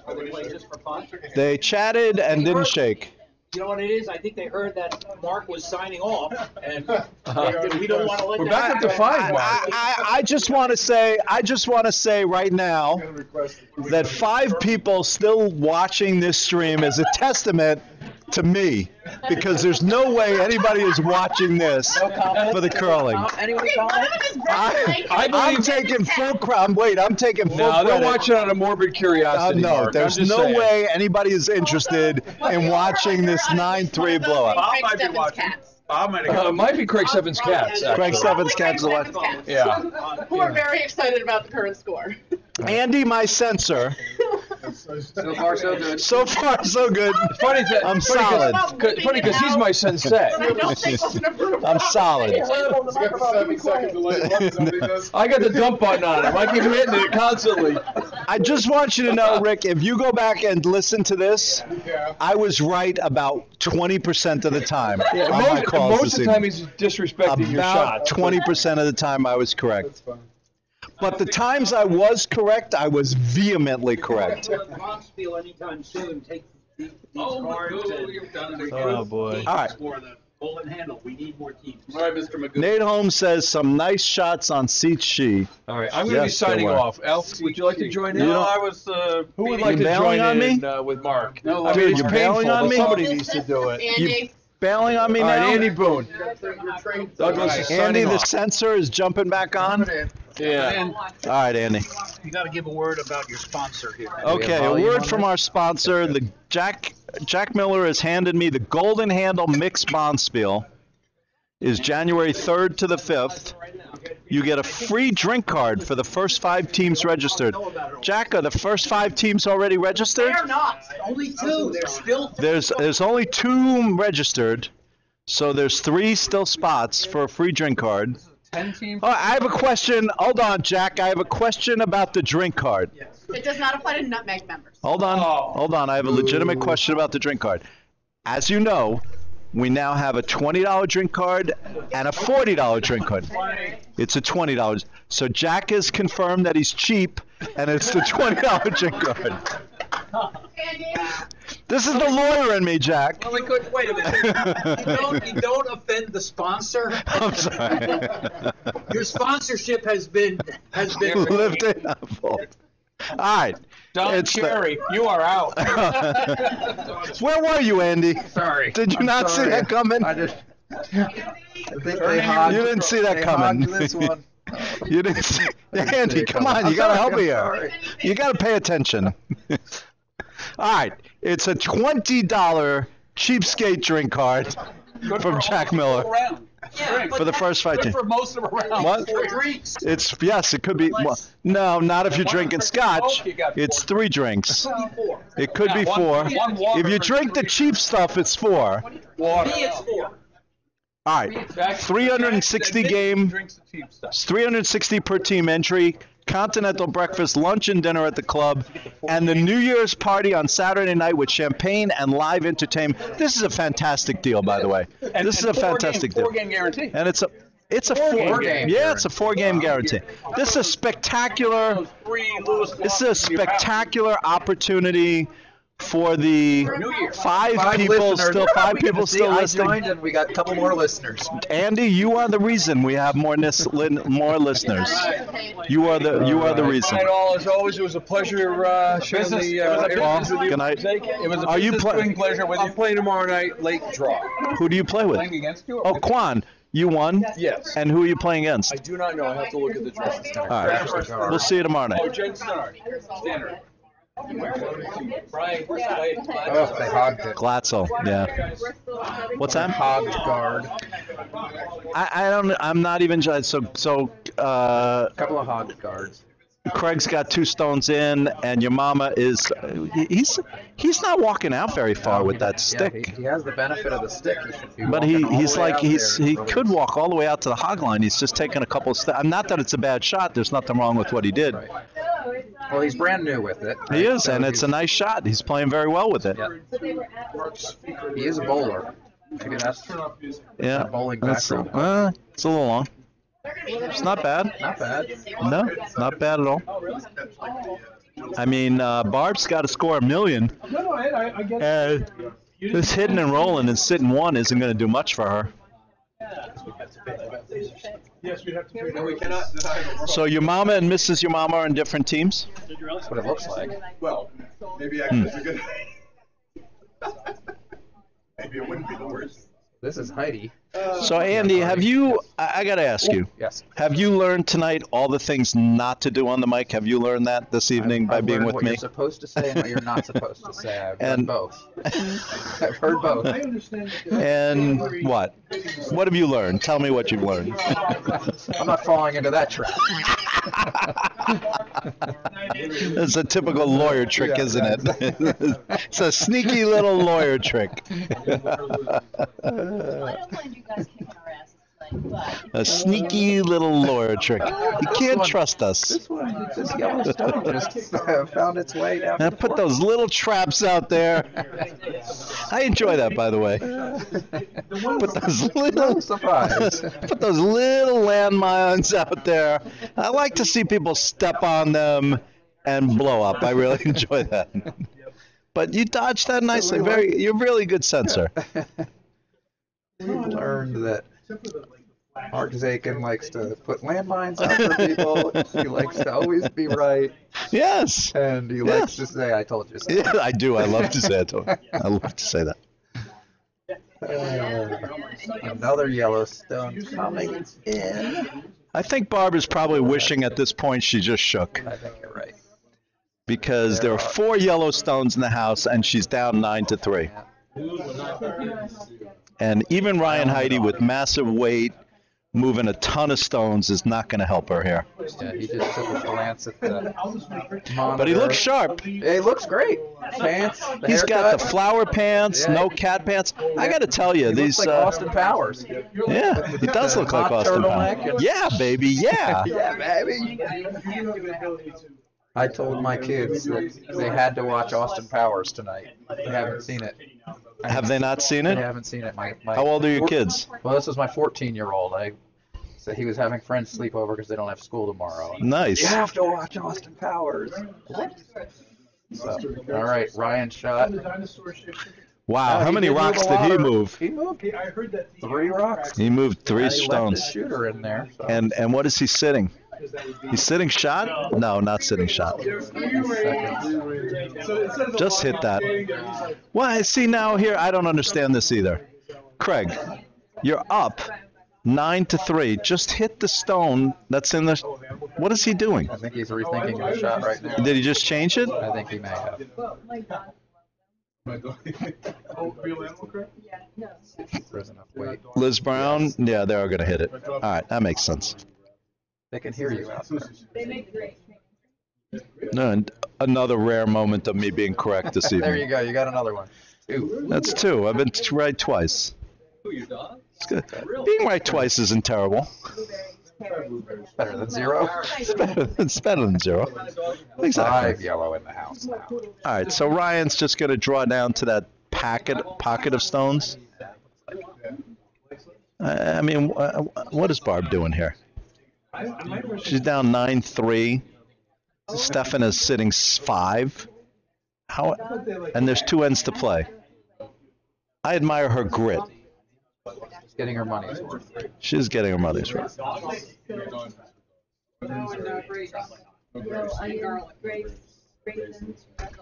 Are they playing just for fun? They chatted and didn't shake. You know what it is? I think they heard that Mark was signing off, and we don't want to let We're that back up to 5, Mark. I just want to say right now that 5 people still watching this stream is a testament to me, because there's no way anybody is watching this for the curling. Anyone comment? I'm taking full credit. Wait, I'm taking full No, they're credit. watching out of morbid curiosity. No, Mark. there's I'm just no saying. way anybody is interested in watching this 9-3 blowout. Bob might be watching. Bob might have It might be Craig Seven's cats. Craig actually. Seven's cats are watching. Yeah. Who are very excited about the current score. Andy, my censor. So far, so good. So far, so good. Funny that I'm solid. Funny because he's my sensei. I'm solid. He's got the 7 second delay button somebody does. I got the dump button on him. I keep hitting it constantly. I just want you to know, Rick, if you go back and listen to this, Yeah. I was right about 20% of the time on my calls Most this of the time evening. he's disrespecting your About shot. 20% of the time I was correct. That's fine. But the times I was correct, I was vehemently correct. Foxfield anytime soon take these cards and Oh, boy. All right. for the golden handle. We need more teams. All right, Mr. Magoo. Nate Holmes says some nice shots on Seat She. All right, I'm going to be Yes, there signing were. off. Alf, would you like to join in? You No, don't- I was. Who would like You to bailing join on in me? with Mark? No, I mean, it's you're painful, bailing on but me? somebody needs to do it. Andy, Bailing on me All now? right, Andy Boone. You're trained. Douglas is Andy, signing the off. censor is jumping back on. Yeah. All right, Andy. You got to give a word about your sponsor here. Okay, a volume word on from our sponsor. The Jack Miller has handed me the Golden Handle Mixed Bonspiel. Is January 3rd to the 5th. You get a free drink card for the first 5 teams registered. Jack, are the first 5 teams already registered? they're not. Only 2. There's still. There's only 2 registered, so there's 3 still spots for a free drink card. 10 teams. Oh, I have a question. Hold on, Jack. I have a question about the drink card. It does not apply to Nutmeg members. Hold on. I have a legitimate question about the drink card. As you know, we now have a $20 drink card and a $40 drink card. It's a $20. So Jack has confirmed that he's cheap, and it's the $20 drink card. This is the lawyer in me, Jack. Well, wait a minute. You don't offend the sponsor. I'm sorry. Your sponsorship has been Lifted up. All right. Don It's the- Cherry, you are out. Where were you, Andy? Sorry. Did you not see that coming? I just. I think You didn't see that coming. You didn't see. Andy, come on. You got to help me here. You got to pay attention. All right. It's a $20 cheapskate drink card from Jack Miller. Around. drink. For the first fight Good team. for most of them around. What? It's yes, it could be. Well, no, not if you're drinking scotch. It's 3 drinks. It could be 4. If you drink the cheap stuff, it's 4. Water. Me, it's 4. All right, 360 game, Drinks the cheap stuff. 360 per team entry. Continental breakfast, lunch, and dinner at the club, and the New Year's party on Saturday night with champagne and live entertainment. This is a fantastic deal, by the way. This is a fantastic deal. 4-game guarantee. And it's a 4-game. Yeah, it's a 4-game guarantee. This is a spectacular. This is a spectacular opportunity for the 5 people still I joined, listening. and we got a couple more listeners. Andy, you are the reason we have more listeners. You are the reason. Good night, all. As always, it was a pleasure sharing the Paul, good night. It was a Are you business-doing pleasure with you. I'm playing tomorrow night, late draw. Who do you play with? Playing against you? Oh, Quan, you won. Yes. And who are you playing against? I do not know. I have to look at the draw. All right. We'll see you tomorrow Oh, night. Jen Stannard. Standard. Brian, where's the way? Oh, they hogged it. Glatzel, yeah. What's that? Hogged guard. I'm not even so A couple of hogged guards. Craig's got 2 stones in, and your mama is he's not walking out very far with that stick. Yeah, he has the benefit of the stick. He should be But walking all the he's way like out he there. could walk all the way out to the hog line. He's just taking a couple of steps. Not that it's a bad shot. There's nothing wrong with what he did. Right. Well, he's brand new with it. He right? is, So and it's a nice shot. He's playing very well with it. Yeah. He is a bowler. Maybe that's Yeah, bowling that's background. it's a little long. It's not bad. Not bad. No, not bad at all. I mean, Barb's got to score 1 million. And this hitting and rolling and sitting 1 isn't going to do much for her. No, we cannot deny it. So your mama and Mrs. Your mama are in different teams? That's what it looks like. Well, maybe actually it's a good. Maybe it wouldn't be the worst. This is Heidi. So Andy, have you? I got to ask you. Yes. Have you learned tonight all the things not to do on the mic? Have you learned that this evening by I've being learned with what me? you're supposed to say and what you're not supposed to say. I've And- heard both. I've heard both. And what? What have you learned? Tell me what you've learned. I'm not falling into that trap. It's a typical lawyer trick, Yeah, isn't it? It's a sneaky little lawyer trick. A sneaky little lawyer trick. You can't trust us. This Yellowstone just found its way down. Now put those little traps out there. I enjoy that, by the way. Put those little surprise. Put those little landmines out there. I like to see people step on them and blow up. I really enjoy that. But you dodged that nicely. You're a really good sensor. We learned that Mark Zakin likes to put landmines out for people. He likes to always be right. Yes. And he likes to say, I told you so. Yeah, I do. I love to say it. I love to say that. Another Yellowstone coming in. I think Barb is probably wishing at this point she just shook. I think you're right. Because there are 4 Yellowstones in the house and she's down 9-3. And even Ryan Heidi with massive weight moving a ton of stones is not going to help her here. Yeah, he just took a glance at the monitor. But he looks sharp. He looks great. Pants, the He's got haircut. the flower pants, Yeah. no cat pants. I got to tell you, He these. looks like Austin Powers. Yeah, he does look like Hot Austin turtleneck Powers. and- Yeah, baby, yeah. Yeah, baby. I told my kids that they had to watch Austin Powers tonight. They haven't seen it. Have they not seen They it? haven't seen it. My How old are your kids? Well, this is my 14-year-old. I said he was having friends sleep over because they don't have school tomorrow. Nice. You have to watch Austin Powers. So, all right, Ryan shot. Wow, how He many did move rocks a did lot he of- move? He moved 3 rocks. He moved 3 And he left stones. his shooter in there. So. And what is he sitting? He's sitting shot? No, not sitting shot. Just hit that. Well, I see now here, I don't understand this either. Craig, you're up 9-3. Just hit the stone that's in the. What is he doing? I think he's rethinking the shot right now. Did he just change it? I think he may have. Oh, real animal crap? There's enough weight. Liz Brown, yeah, they are going to hit it. All right, that makes sense. They can hear you out there. No, and another rare moment of me being correct this evening. There you go. You got another one. 2. That's 2. I've been right twice. It's good. Being right twice isn't terrible. Better than 0. It's better than 0. Exactly. 5 yellow in the house now. All right, so Ryan's just going to draw down to that pocket of stones. I mean, what is Barb doing here? She's down 9-3. Stefan is sitting 5. How? And there's 2 ends to play. I admire her grit. She's getting her money's worth. She's getting her money's worth.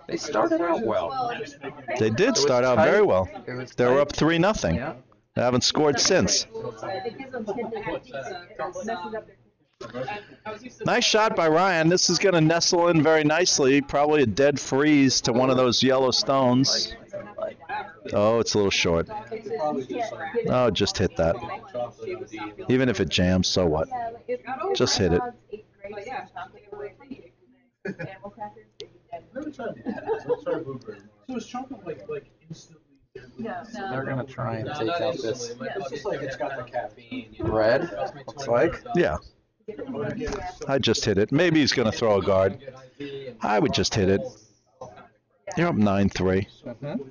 They started out well. They did start out very well. They were up 3-0. Yeah. They haven't scored since. Nice shot by Ryan. This is going to nestle in very nicely. Probably a dead freeze to one of those yellow stones. Oh, it's a little short. Oh, just hit that. Even if it jams, so what? Just hit it. They're going to try and take out this It's just like it's got the caffeine. red, looks like. Yeah. I just hit it. Maybe he's going to throw a guard. I would just hit it. You're up 9-3. Mm-hmm.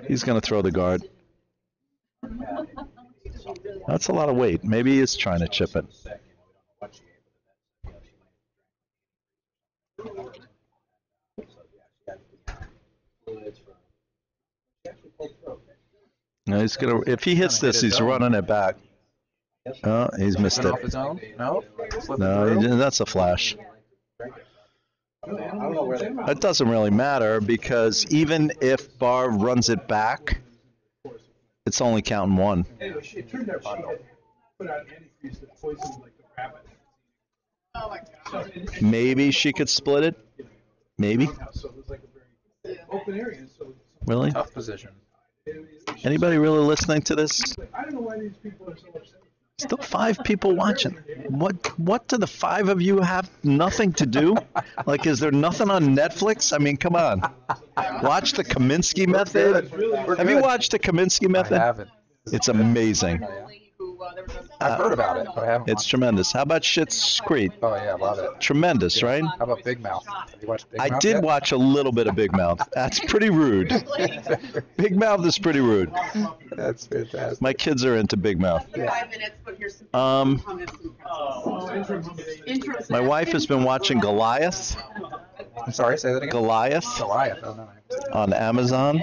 He's going to throw the guard. That's a lot of weight. Maybe he is trying to chip it. No, he's gonna. If he hits this, he's running it back. Oh, he's missed it. Off his own? No. No, that's a flash. It doesn't really matter because even if Barb runs it back, it's only counting 1. Maybe she could split it. Maybe. Really? Tough position. Anybody really listening to this? Still 5 people watching. What do the 5 of you have nothing to do? Like, is there nothing on Netflix? I mean, come on. Watch the Kaminsky Method. Have you watched the Kaminsky Method? I haven't. It's amazing. I've heard about it, but I haven't. It's tremendous. How about Schitt's Creek? Oh yeah, love it. Tremendous, right? How about Big Mouth? Have you watched Big I Mouth did yet? watch a little bit of Big Mouth. That's pretty rude. Big Mouth is pretty rude. That's fantastic. My kids are into Big Mouth. 5 minutes, but here's some My wife has been watching Goliath. I'm sorry, say that again. Goliath Goliath. Oh, no. on Amazon.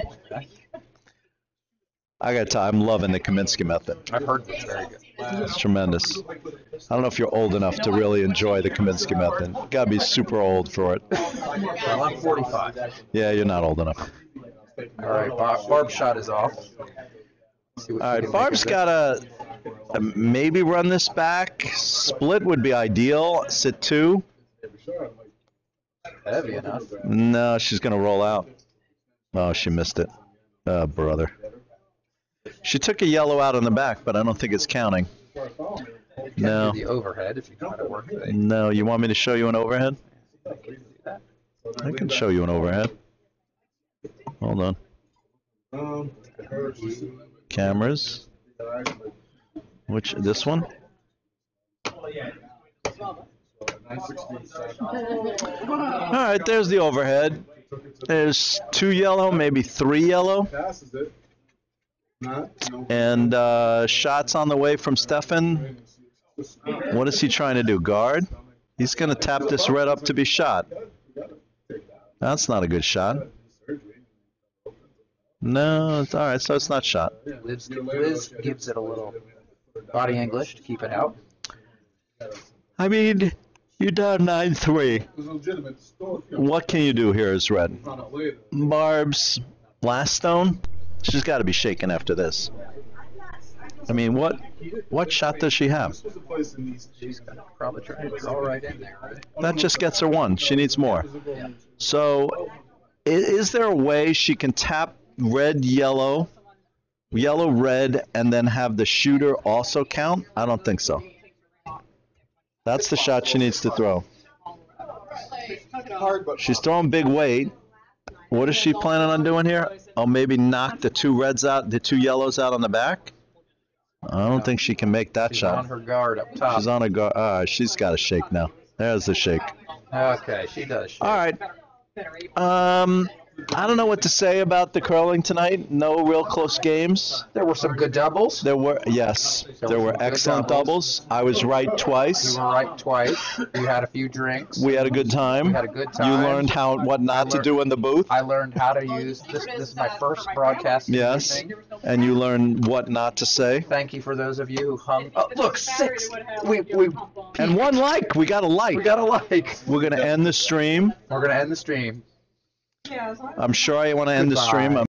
I gotta tell you, I'm loving the Kaminsky Method. I've heard it's very good. It's tremendous. I don't know if you're old enough to really enjoy the Kaminsky Method. You gotta be super old for it. Well, I'm 45. Yeah, you're not old enough. All right, Barb's shot is off. All right, Barb's gotta maybe run this back. Split would be ideal. Sit 2. Heavy enough. No, she's gonna roll out. Oh, she missed it. Oh, brother. She took a yellow out on the back, but I don't think it's counting. No. The overhead if you try to work it. No, you want me to show you an overhead? I can show you an overhead. Hold on. Cameras. Which, this one? Alright, there's the overhead. There's 2 yellow, maybe 3 yellow. And shots on the way from Stefan. What is he trying to do? Guard? He's going to tap this red up to be shot. That's not a good shot. No, it's all right, so it's not shot. Liz gives it a little body English to keep it out. I mean, you're down 9-3. What can you do here as red? Barb's last stone? She's got to be shaken after this. I mean, what shot does she have? She's going to probably try to draw right in there, right? That just gets her 1. She needs more. So, is there a way she can tap red, yellow, yellow, red, and then have the shooter also count? I don't think so. That's the shot she needs to throw. Hard, but She's throwing big weight. What is she planning on doing here? Oh, maybe knock the two reds out, the two yellows out on the back? I don't think she can make that She's shot. on her guard up top. She's on a guard. She's got a shake now. There's the shake. Okay, she does. Shake. All right. I don't know what to say about the curling tonight. No real close games. There were some good doubles. There were, yes, there were excellent doubles. I was right twice. You were right twice. You had a few drinks. We had a good time. We had a good time. You learned what not to do in the booth. I learned how to use this. This is my first broadcast. Yes, evening. and you learned what not to say. Thank you for those of you who hung. Oh, look, 6. And one like. We got a like. We got a like. We're gonna end the stream. We're gonna end the stream. I'm sure I want to end the stream.